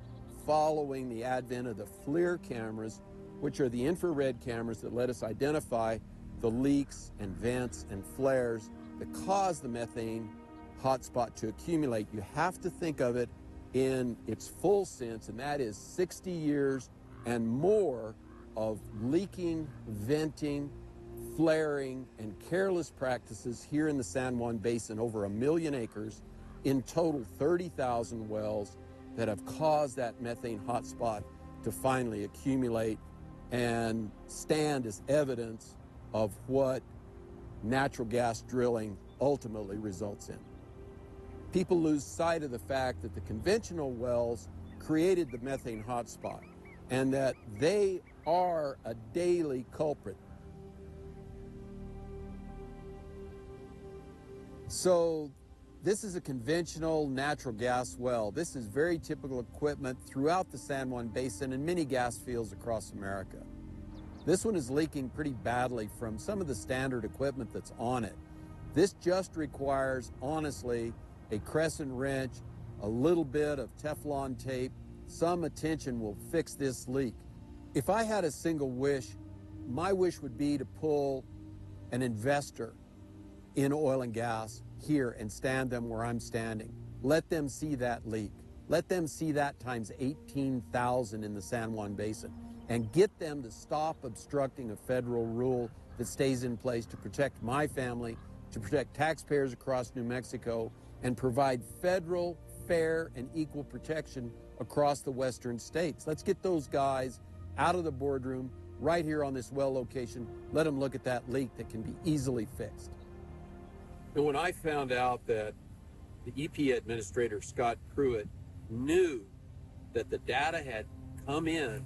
following the advent of the FLIR cameras, which are the infrared cameras that let us identify the leaks and vents and flares that cause the methane hotspot to accumulate. You have to think of it in its full sense, and that is 60 years and more of leaking, venting, flaring, and careless practices here in the San Juan Basin, over 1 million acres, in total 30,000 wells, that have caused that methane hotspot to finally accumulate and stand as evidence of what natural gas drilling ultimately results in. People lose sight of the fact that the conventional wells created the methane hotspot and that they are a daily culprit. So this is a conventional natural gas well. This is very typical equipment throughout the San Juan Basin and many gas fields across America. This one is leaking pretty badly from some of the standard equipment that's on it. This just requires, honestly, a crescent wrench, a little bit of Teflon tape. Some attention will fix this leak. If I had a single wish, my wish would be to pull an investor in oil and gas here and stand them where I'm standing. Let them see that leak. Let them see that times 18,000 in the San Juan Basin and get them to stop obstructing a federal rule that stays in place to protect my family, to protect taxpayers across New Mexico, and provide federal, fair, and equal protection across the western states. Let's get those guys out of the boardroom right here on this well location. Let them look at that leak that can be easily fixed. And when I found out that the EPA Administrator, Scott Pruitt, knew that the data had come in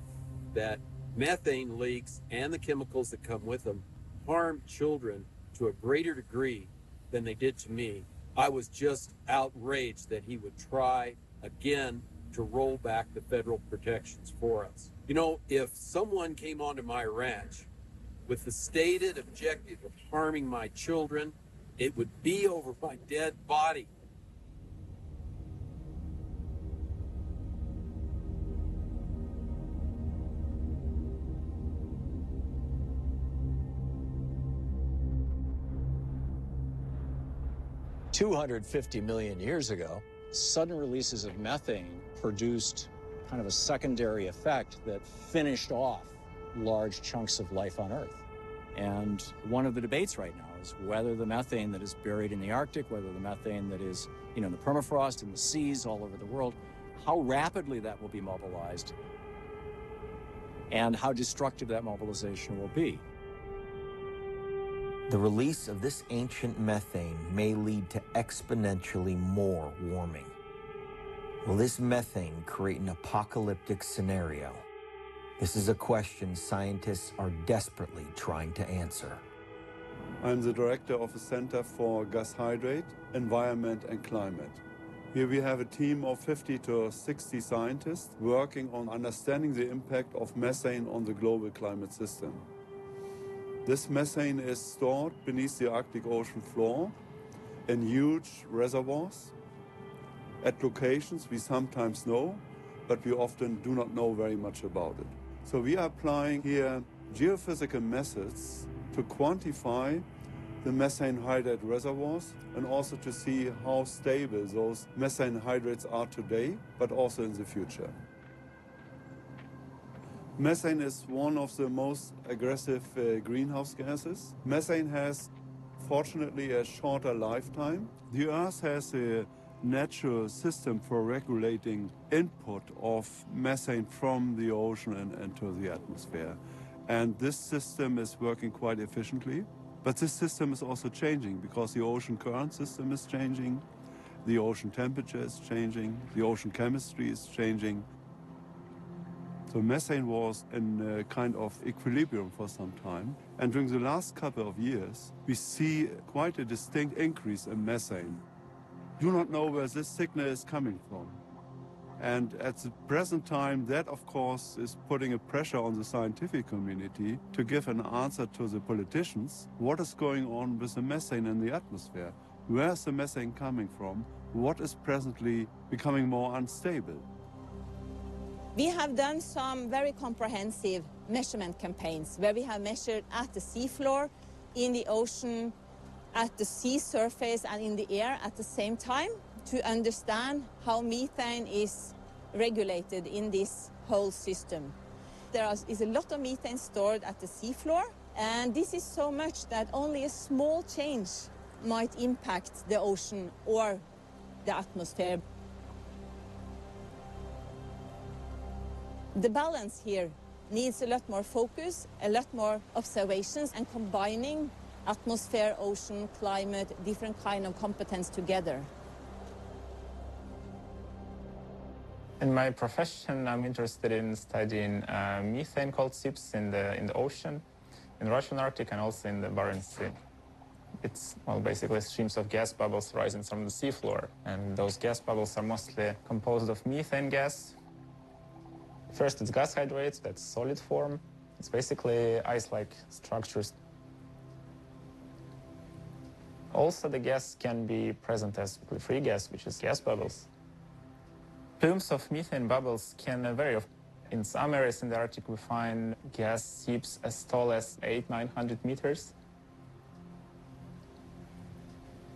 that methane leaks and the chemicals that come with them harm children to a greater degree than they did to me, I was just outraged that he would try again to roll back the federal protections for us. You know, if someone came onto my ranch with the stated objective of harming my children, it would be over my dead body. $250 million years ago, sudden releases of methane produced kind of a secondary effect that finished off large chunks of life on Earth. And one of the debates right now is whether the methane that is buried in the Arctic, whether the methane that is, in the permafrost, in the seas all over the world, how rapidly that will be mobilized and how destructive that mobilization will be. The release of this ancient methane may lead to exponentially more warming. Will this methane create an apocalyptic scenario? This is a question scientists are desperately trying to answer. I'm the director of the Center for Gas Hydrate, Environment and Climate. Here we have a team of 50 to 60 scientists working on understanding the impact of methane on the global climate system. This methane is stored beneath the Arctic Ocean floor in huge reservoirs at locations we sometimes know, but we often do not know very much about it. So we are applying here geophysical methods to quantify the methane hydrate reservoirs and also to see how stable those methane hydrates are today, but also in the future. Methane is one of the most aggressive greenhouse gases. Methane has, fortunately, a shorter lifetime. The Earth has a natural system for regulating input of methane from the ocean and into the atmosphere. And this system is working quite efficiently. But this system is also changing because the ocean current system is changing, the ocean temperature is changing, the ocean chemistry is changing. So methane was in a kind of equilibrium for some time. And during the last couple of years, we see quite a distinct increase in methane. Do not know where this signal is coming from. And at the present time, that, of course, is putting a pressure on the scientific community to give an answer to the politicians. What is going on with the methane in the atmosphere? Where is the methane coming from? What is presently becoming more unstable? We have done some very comprehensive measurement campaigns where we have measured at the seafloor, in the ocean, at the sea surface and in the air at the same time to understand how methane is regulated in this whole system. There is a lot of methane stored at the seafloor, and this is so much that only a small change might impact the ocean or the atmosphere. The balance here needs a lot more focus, a lot more observations, and combining atmosphere, ocean, climate, different kind of competence together. In my profession, I'm interested in studying methane cold ships in the ocean, in the Russian Arctic, and also in the Barents Sea. It's, well, basically streams of gas bubbles rising from the seafloor. And those gas bubbles are mostly composed of methane gas. First, it's gas hydrates, that's solid form. It's basically ice-like structures. Also, the gas can be present as free gas, which is gas bubbles. Plumes of methane bubbles can vary. In some areas in the Arctic, we find gas seeps as tall as 800-900 meters.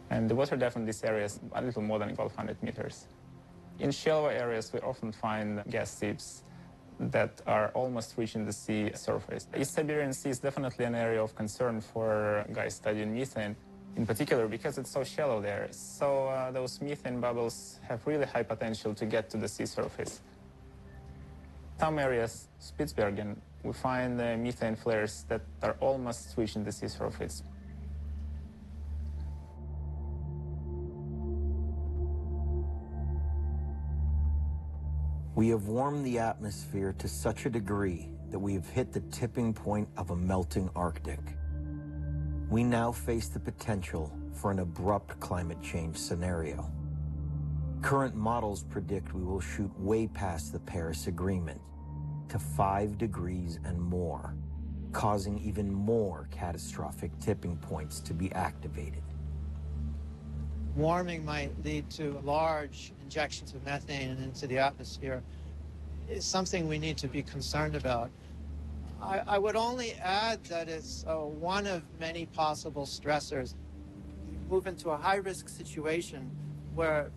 And the water depth in these areas a little more than 1,200 meters. In shallow areas, we often find gas seeps that are almost reaching the sea surface. East Siberian Sea is definitely an area of concern for guys studying methane, in particular because it's so shallow there. So those methane bubbles have really high potential to get to the sea surface. Some areas, Spitsbergen, we find methane flares that are almost reaching the sea surface. We have warmed the atmosphere to such a degree that we have hit the tipping point of a melting Arctic. We now face the potential for an abrupt climate change scenario. Current models predict we will shoot way past the Paris Agreement to 5 degrees and more, causing even more catastrophic tipping points to be activated. Warming might lead to large injections of methane into the atmosphere. It's something we need to be concerned about. I would only add that it's one of many possible stressors. We move into a high-risk situation where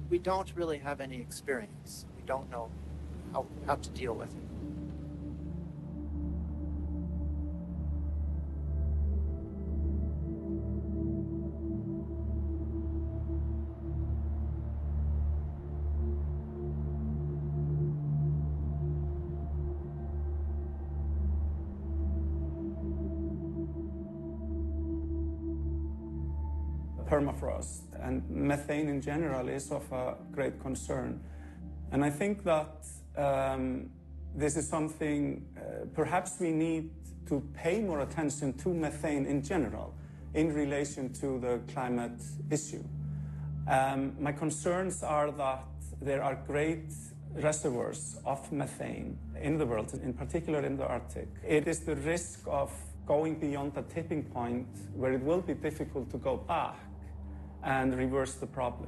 we don't really have any experience. We don't know how to deal with it. Permafrost and methane in general is of a great concern. And I think that this is something perhaps we need to pay more attention to methane in general in relation to the climate issue. My concerns are that there are great reservoirs of methane in the world, in particular in the Arctic. It is the risk of going beyond the tipping point where it will be difficult to go back and reverse the problem.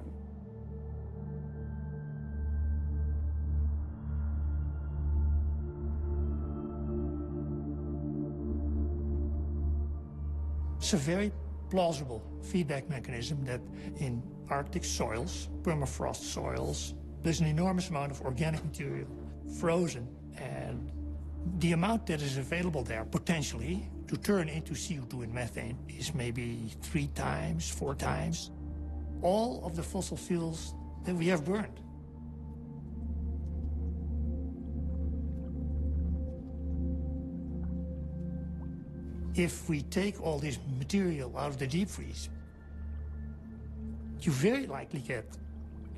It's a very plausible feedback mechanism that in Arctic soils, permafrost soils, there's an enormous amount of organic material frozen, and the amount that is available there potentially to turn into CO2 and methane is maybe 3 times, 4 times all of the fossil fuels that we have burned. If we take all this material out of the deep freeze, you very likely get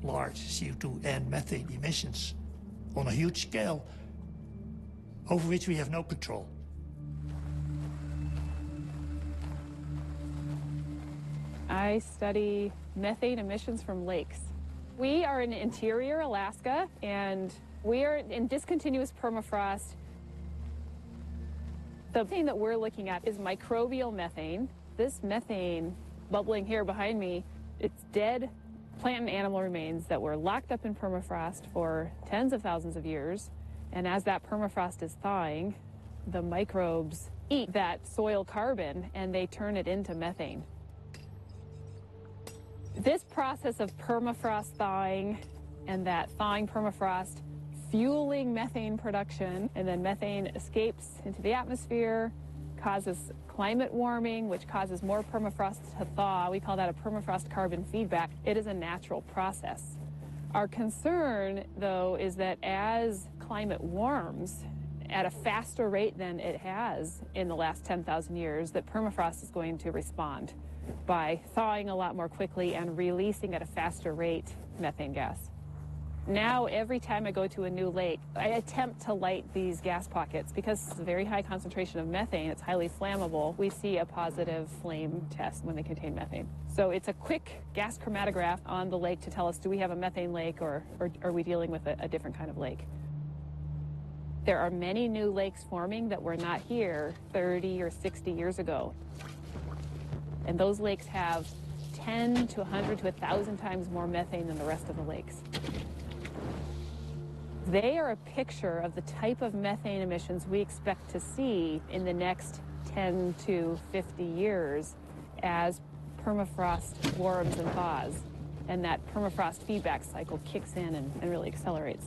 large CO2 and methane emissions on a huge scale over which we have no control. I study methane emissions from lakes. We are in interior Alaska, and we are in discontinuous permafrost. The thing that we're looking at is microbial methane. This methane bubbling here behind me, it's dead plant and animal remains that were locked up in permafrost for tens of thousands of years. And as that permafrost is thawing, the microbes eat that soil carbon and they turn it into methane. This process of permafrost thawing and that thawing permafrost fueling methane production, and then methane escapes into the atmosphere, causes climate warming, which causes more permafrost to thaw. We call that a permafrost carbon feedback. It is a natural process. Our concern, though, is that as climate warms at a faster rate than it has in the last 10,000 years, that permafrost is going to respond by thawing a lot more quickly and releasing at a faster rate methane gas. Now, every time I go to a new lake, I attempt to light these gas pockets because it's a very high concentration of methane. It's highly flammable. We see a positive flame test when they contain methane. So it's a quick gas chromatograph on the lake to tell us, do we have a methane lake or are we dealing with a different kind of lake? There are many new lakes forming that were not here 30 or 60 years ago. And those lakes have 10 to 100 to 1,000 times more methane than the rest of the lakes. They are a picture of the type of methane emissions we expect to see in the next 10 to 50 years as permafrost warms and thaws, and that permafrost feedback cycle kicks in and really accelerates.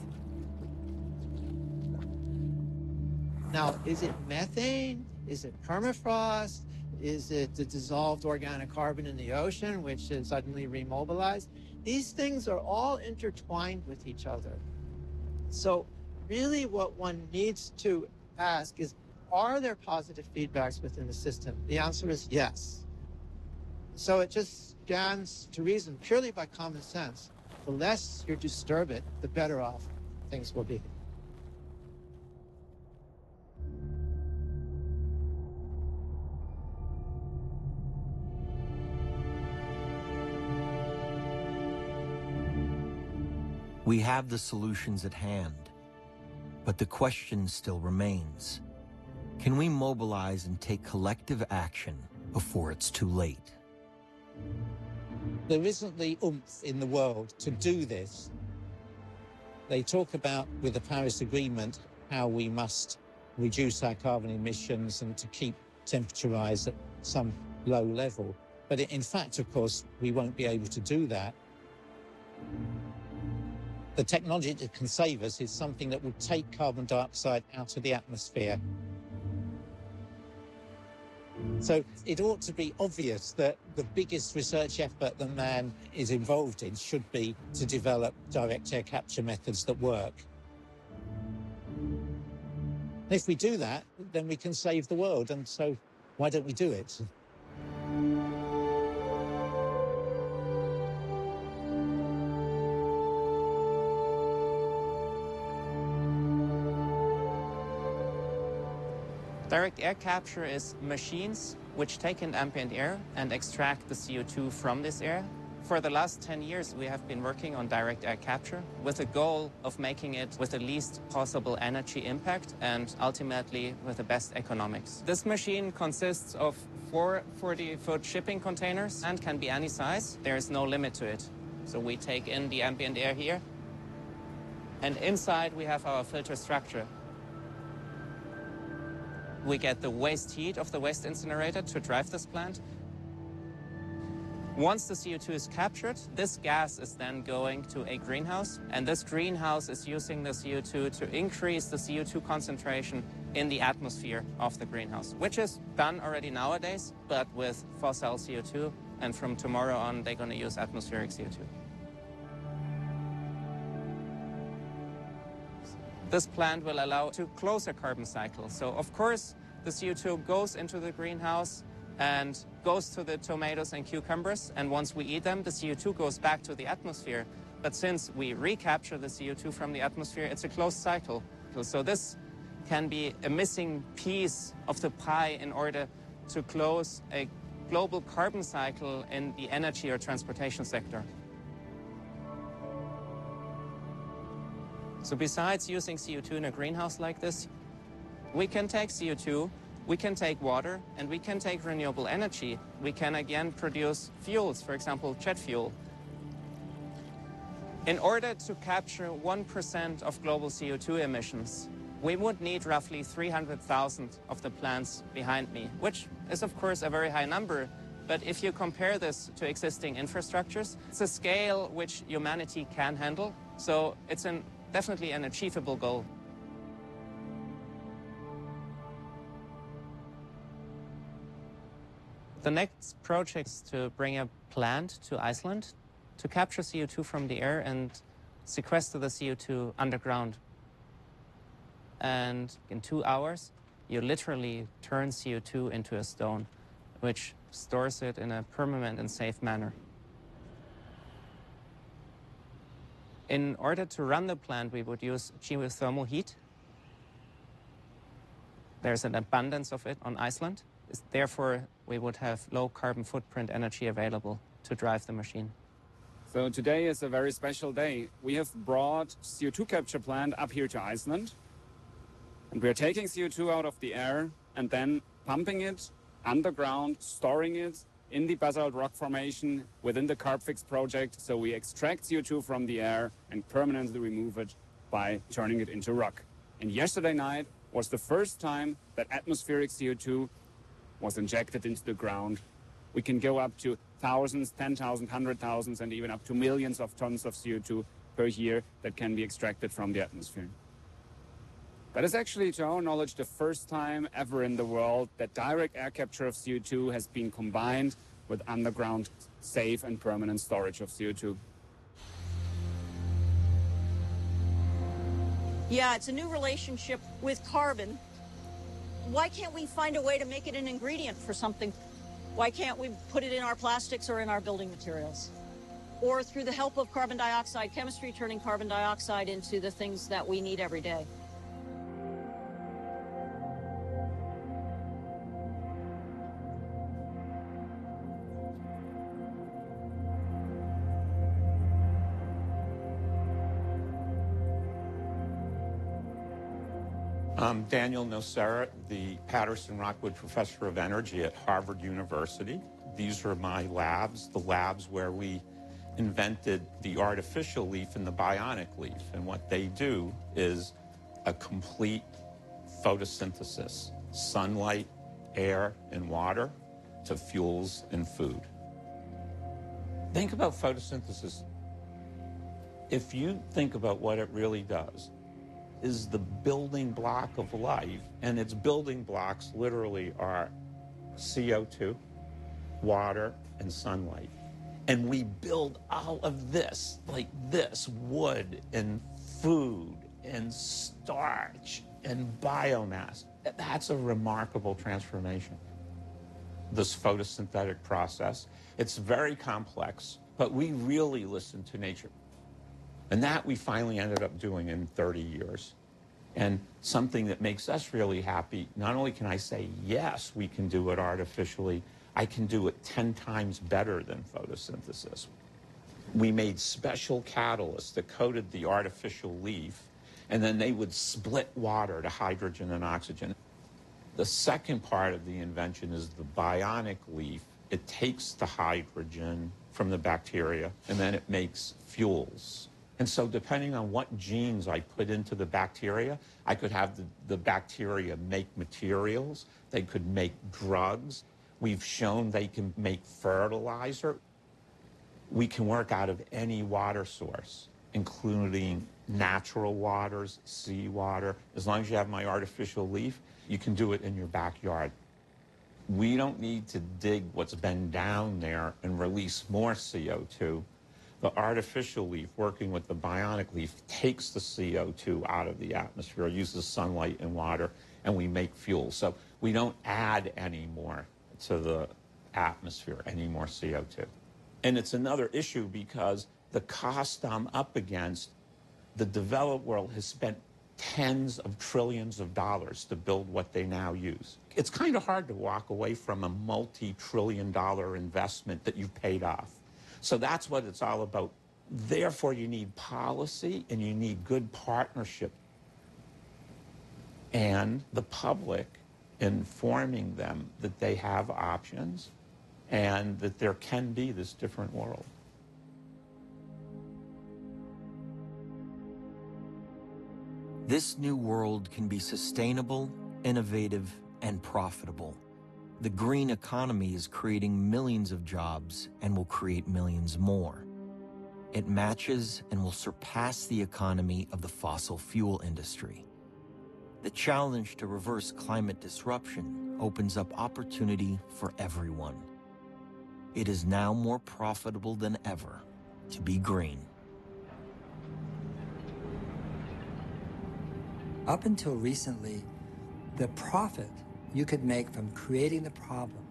Now, is it methane? Is it permafrost? Is it the dissolved organic carbon in the ocean, which is suddenly remobilized? These things are all intertwined with each other. So really what one needs to ask is, are there positive feedbacks within the system? The answer is yes. So it just stands to reason, purely by common sense, the less you disturb it, the better off things will be. We have the solutions at hand, but the question still remains. Can we mobilize and take collective action before it's too late? There isn't the oomph in the world to do this. They talk about, with the Paris Agreement, how we must reduce our carbon emissions and to keep temperature rise at some low level. But in fact, of course, we won't be able to do that. The technology that can save us is something that will take carbon dioxide out of the atmosphere. So it ought to be obvious that the biggest research effort that man is involved in should be to develop direct air capture methods that work. And if we do that, then we can save the world, and so why don't we do it? Direct air capture is machines which take in ambient air and extract the CO2 from this air. For the last 10 years, we have been working on direct air capture with the goal of making it with the least possible energy impact and ultimately with the best economics. This machine consists of 4 40-foot shipping containers and can be any size. There is no limit to it. So we take in the ambient air here, and inside we have our filter structure. We get the waste heat of the waste incinerator to drive this plant. Once the CO2 is captured, this gas is then going to a greenhouse, and this greenhouse is using the CO2 to increase the CO2 concentration in the atmosphere of the greenhouse, which is done already nowadays, but with fossil CO2, and from tomorrow on, they're going to use atmospheric CO2. This plant will allow to close a carbon cycle. So, of course, the CO2 goes into the greenhouse and goes to the tomatoes and cucumbers, and once we eat them, the CO2 goes back to the atmosphere. But since we recapture the CO2 from the atmosphere, it's a closed cycle. So this can be a missing piece of the pie in order to close a global carbon cycle in the energy or transportation sector. So besides using CO2 in a greenhouse like this, we can take CO2, we can take water, and we can take renewable energy. We can again produce fuels, for example, jet fuel. In order to capture 1% of global CO2 emissions, we would need roughly 300,000 of the plants behind me, which is of course a very high number. But if you compare this to existing infrastructures, it's a scale which humanity can handle. So it's definitely an achievable goal. The next project is to bring a plant to Iceland to capture CO2 from the air and sequester the CO2 underground. And in 2 hours, you literally turn CO2 into a stone, which stores it in a permanent and safe manner. In order to run the plant, we would use geothermal heat. There's an abundance of it on Iceland. Therefore, we would have low carbon footprint energy available to drive the machine. So today is a very special day. We have brought CO2 capture plant up here to Iceland. And we are taking CO2 out of the air and then pumping it underground, storing it in the basalt rock formation within the Carbfix project. So we extract CO2 from the air and permanently remove it by turning it into rock. And yesterday night was the first time that atmospheric CO2 was injected into the ground. We can go up to thousands, 10,000, 100,000, and even up to millions of tons of CO2 per year that can be extracted from the atmosphere. That is actually, to our knowledge, the first time ever in the world that direct air capture of CO2 has been combined with underground safe and permanent storage of CO2. Yeah, it's a new relationship with carbon. Why can't we find a way to make it an ingredient for something? Why can't we put it in our plastics or in our building materials? Or through the help of carbon dioxide chemistry, turning carbon dioxide into the things that we need every day. I'm Daniel Nocera, the Patterson Rockwood Professor of Energy at Harvard University. These are my labs, the labs where we invented the artificial leaf and the bionic leaf. And what they do is a complete photosynthesis, sunlight, air, and water to fuels and food. Think about photosynthesis. If you think about what it really does, is the building block of life, and its building blocks literally are CO2, water, and sunlight. And we build all of this, like this, wood and food and starch and biomass. That's a remarkable transformation. This photosynthetic process, it's very complex, but we really listen to nature. And that we finally ended up doing in 30 years. And something that makes us really happy, not only can I say, yes, we can do it artificially, I can do it 10 times better than photosynthesis. We made special catalysts that coated the artificial leaf, and then they would split water to hydrogen and oxygen. The second part of the invention is the bionic leaf. It takes the hydrogen from the bacteria, and then it makes fuels. And so depending on what genes I put into the bacteria, I could have the bacteria make materials. They could make drugs. We've shown they can make fertilizer. We can work out of any water source, including natural waters, seawater. As long as you have my artificial leaf, you can do it in your backyard. We don't need to dig what's been down there and release more CO2. The artificial leaf, working with the bionic leaf, takes the CO2 out of the atmosphere, uses sunlight and water, and we make fuel. So we don't add any more to the atmosphere, any more CO2. And it's another issue because the cost I'm up against, the developed world has spent tens of trillions of dollars to build what they now use. It's kind of hard to walk away from a multi-trillion-dollar investment that you've paid off. So that's what it's all about. Therefore, you need policy and you need good partnership. And the public informing them that they have options and that there can be this different world. This new world can be sustainable, innovative, and profitable. The green economy is creating millions of jobs and will create millions more. It matches and will surpass the economy of the fossil fuel industry. The challenge to reverse climate disruption opens up opportunity for everyone. It is now more profitable than ever to be green. Up until recently, the profit you could make from creating the problem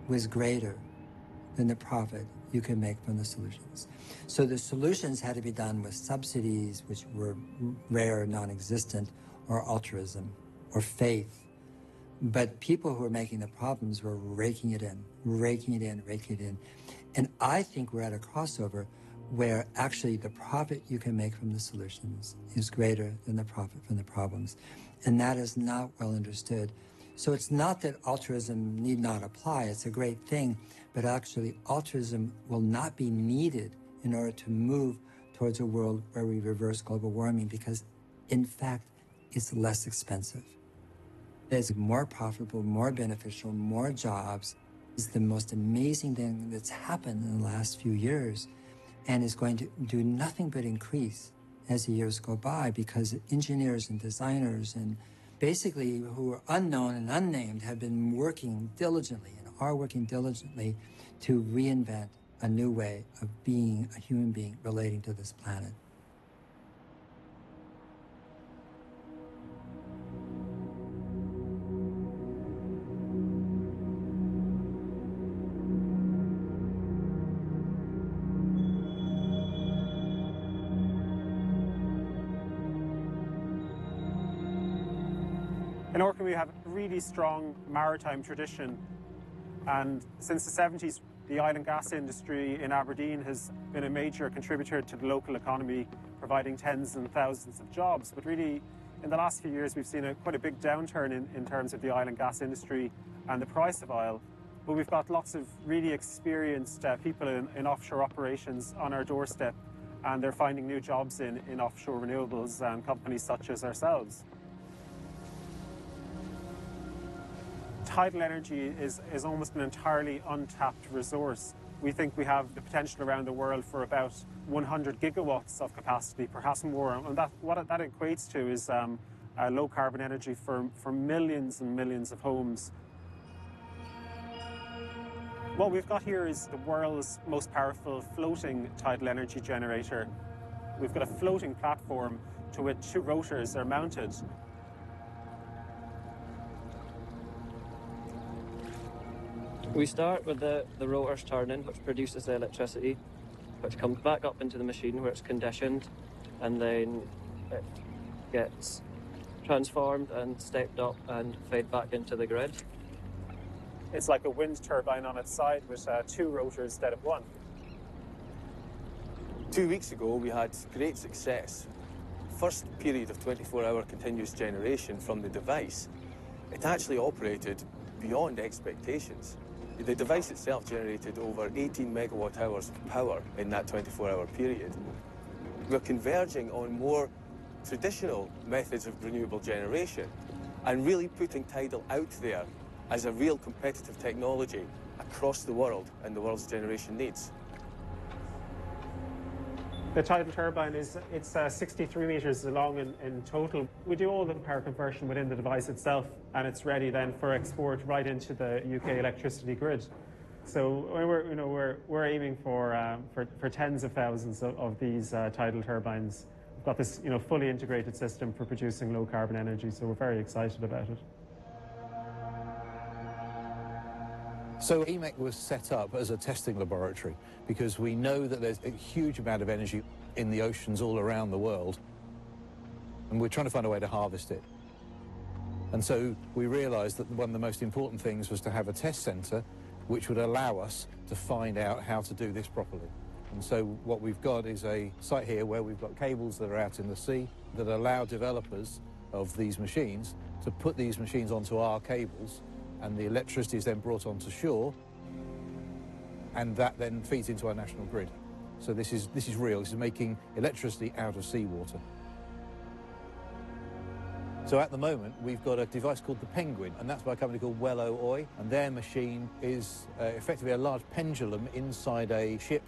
was greater than the profit you can make from the solutions. So the solutions had to be done with subsidies, which were rare, non-existent, or altruism, or faith. But people who were making the problems were raking it in, raking it in, raking it in. And I think we're at a crossover where actually the profit you can make from the solutions is greater than the profit from the problems. And that is not well understood. So it's not that altruism need not apply, it's a great thing, but actually altruism will not be needed in order to move towards a world where we reverse global warming because, in fact, it's less expensive. It's more profitable, more beneficial, more jobs. It's the most amazing thing that's happened in the last few years and is going to do nothing but increase as the years go by because engineers and designers and basically who are unknown and unnamed have been working diligently and are working diligently to reinvent a new way of being a human being relating to this planet. In Orkney, we have a really strong maritime tradition, and since the 70s, the oil and gas industry in Aberdeen has been a major contributor to the local economy, providing tens and thousands of jobs. But really, in the last few years, we've seen quite a big downturn in terms of the oil and gas industry and the price of oil. But we've got lots of really experienced people in offshore operations on our doorstep, and they're finding new jobs in offshore renewables and companies such as ourselves. Tidal energy is almost an entirely untapped resource. We think we have the potential around the world for about 100 gigawatts of capacity, perhaps more. And what that equates to is low carbon energy for millions and millions of homes. What we've got here is the world's most powerful floating tidal energy generator. We've got a floating platform to which two rotors are mounted. We start with the rotors turning, which produces the electricity, which comes back up into the machine where it's conditioned, and then it gets transformed and stepped up and fed back into the grid. It's like a wind turbine on its side with two rotors instead of one. 2 weeks ago, we had great success. First period of 24-hour continuous generation from the device. It actually operated beyond expectations. The device itself generated over 18 megawatt hours of power in that 24-hour period. We're converging on more traditional methods of renewable generation and really putting tidal out there as a real competitive technology across the world and the world's generation needs. The tidal turbine it's 63 meters long in total. We do all the power conversion within the device itself, and it's ready then for export right into the UK electricity grid. So we're aiming for tens of thousands of these tidal turbines. We've got this fully integrated system for producing low carbon energy, so we're very excited about it. So EMEC was set up as a testing laboratory because we know that there's a huge amount of energy in the oceans all around the world, and we're trying to find a way to harvest it. And so we realized that one of the most important things was to have a test center which would allow us to find out how to do this properly. And so what we've got is a site here where we've got cables that are out in the sea that allow developers of these machines to put these machines onto our cables, and the electricity is then brought onto shore, and that then feeds into our national grid. So this is real. This is making electricity out of seawater. So at the moment, we've got a device called the Penguin, and that's by a company called Wello Oy, and their machine is effectively a large pendulum inside a ship,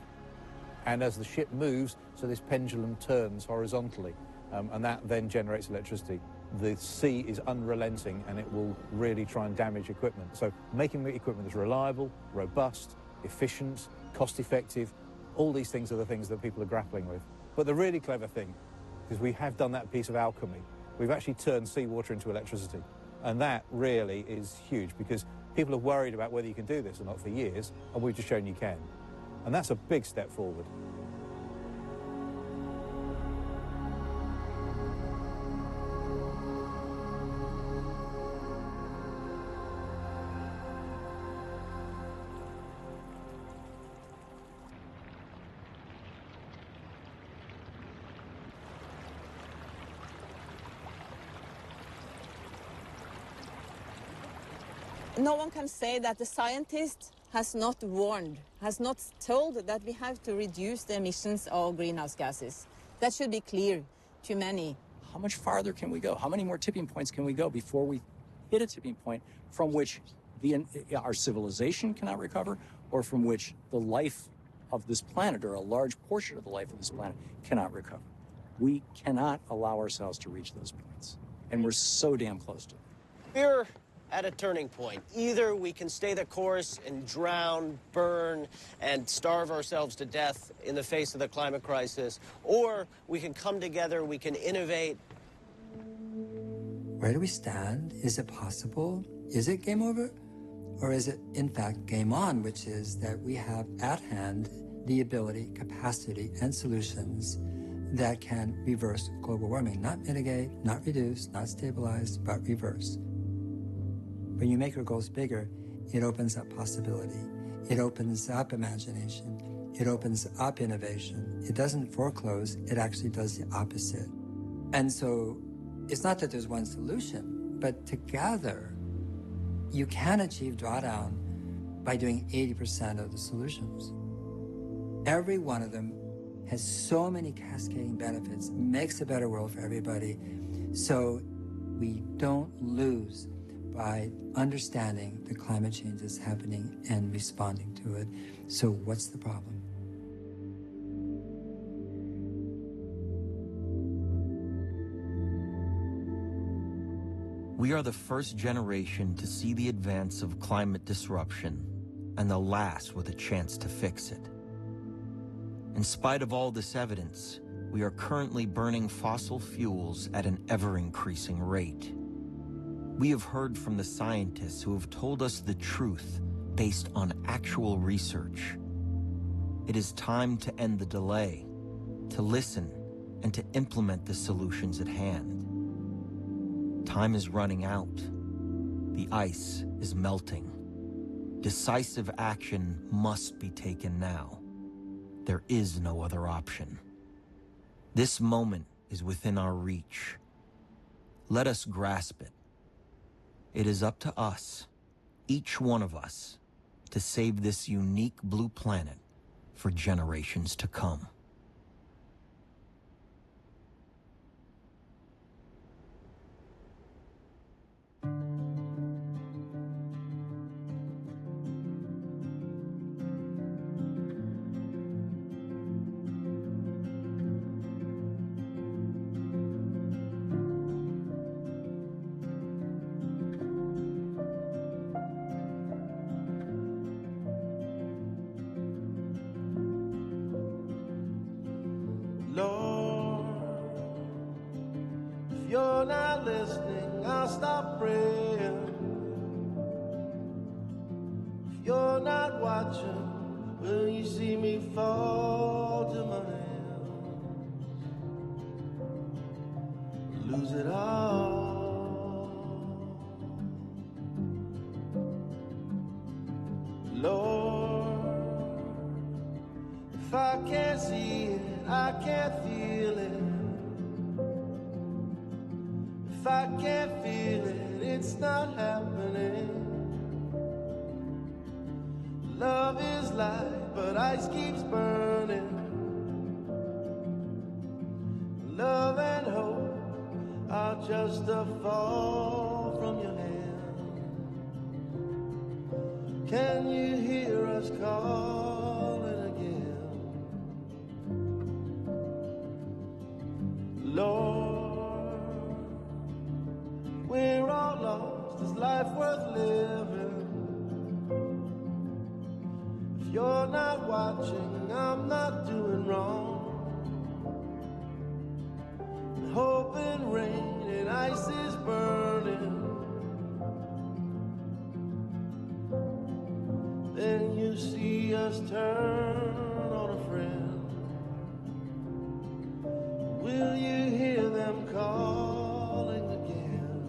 and as the ship moves, so this pendulum turns horizontally, and that then generates electricity. The sea is unrelenting, and it will really try and damage equipment. So making equipment that's reliable, robust, efficient, cost-effective, all these things are the things that people are grappling with. But the really clever thing, because we have done that piece of alchemy, we've actually turned seawater into electricity. And that really is huge, because People have worried about whether you can do this or not for years, and we've just shown you can. And that's a big step forward. No one can say that the scientist has not warned, has not told that we have to reduce the emissions of greenhouse gases. That should be clear to many. How much farther can we go? How many more tipping points can we go before we hit a tipping point from which our civilization cannot recover, or from which the life of this planet, or a large portion of the life of this planet, cannot recover? We cannot allow ourselves to reach those points, and we're so damn close to it. We're at a turning point. Either we can stay the course and drown, burn, and starve ourselves to death in the face of the climate crisis, or we can come together, we can innovate. Where do we stand? Is it possible? Is it game over? Or is it, in fact, game on, which is that we have at hand the ability, capacity, and solutions that can reverse global warming, not mitigate, not reduce, not stabilize, but reverse. When you make your goals bigger, it opens up possibility. It opens up imagination. It opens up innovation. It doesn't foreclose, it actually does the opposite. And so it's not that there's one solution, but together you can achieve drawdown by doing 80% of the solutions. Every one of them has so many cascading benefits, makes a better world for everybody. So we don't lose by understanding the climate change is happening and responding to it. So what's the problem? We are the first generation to see the advance of climate disruption and the last with a chance to fix it. In spite of all this evidence, we are currently burning fossil fuels at an ever-increasing rate. We have heard from the scientists who have told us the truth based on actual research. It is time to end the delay, to listen, and to implement the solutions at hand. Time is running out. The ice is melting. Decisive action must be taken now. There is no other option. This moment is within our reach. Let us grasp it. It is up to us, each one of us, to save this unique blue planet for generations to come. us turn on a friend? Will you hear them calling again?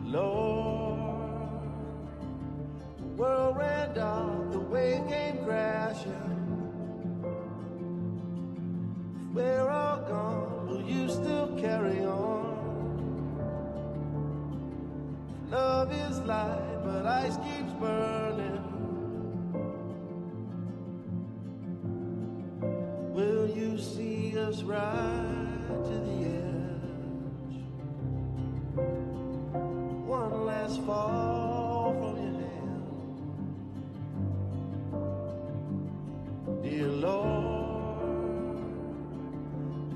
Lord, the world ran down, the wave came crashing. If we're all gone, will you still carry on? Love is light, but ice keeps burning. Will you see us ride to the edge? One last fall from your hand. Dear Lord,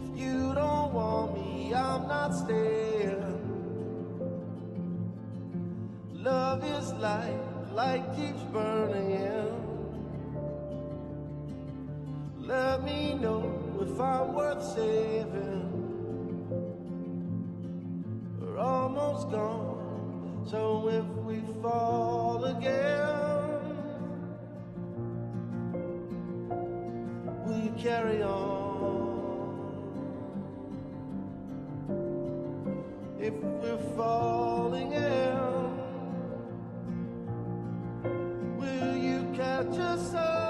if you don't want me, I'm not staying. Love is light, light keeps burning. Let me know if I'm worth saving. We're almost gone, so if we fall again, will you carry on? If we're falling in, will you catch us up?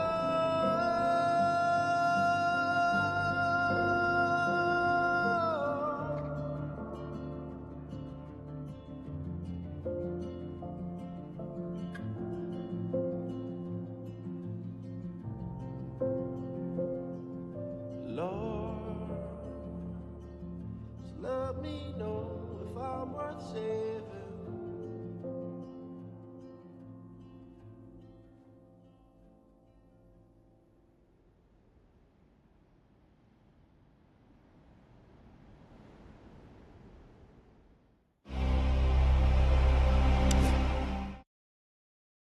Lord, just let me know if I'm worth saving.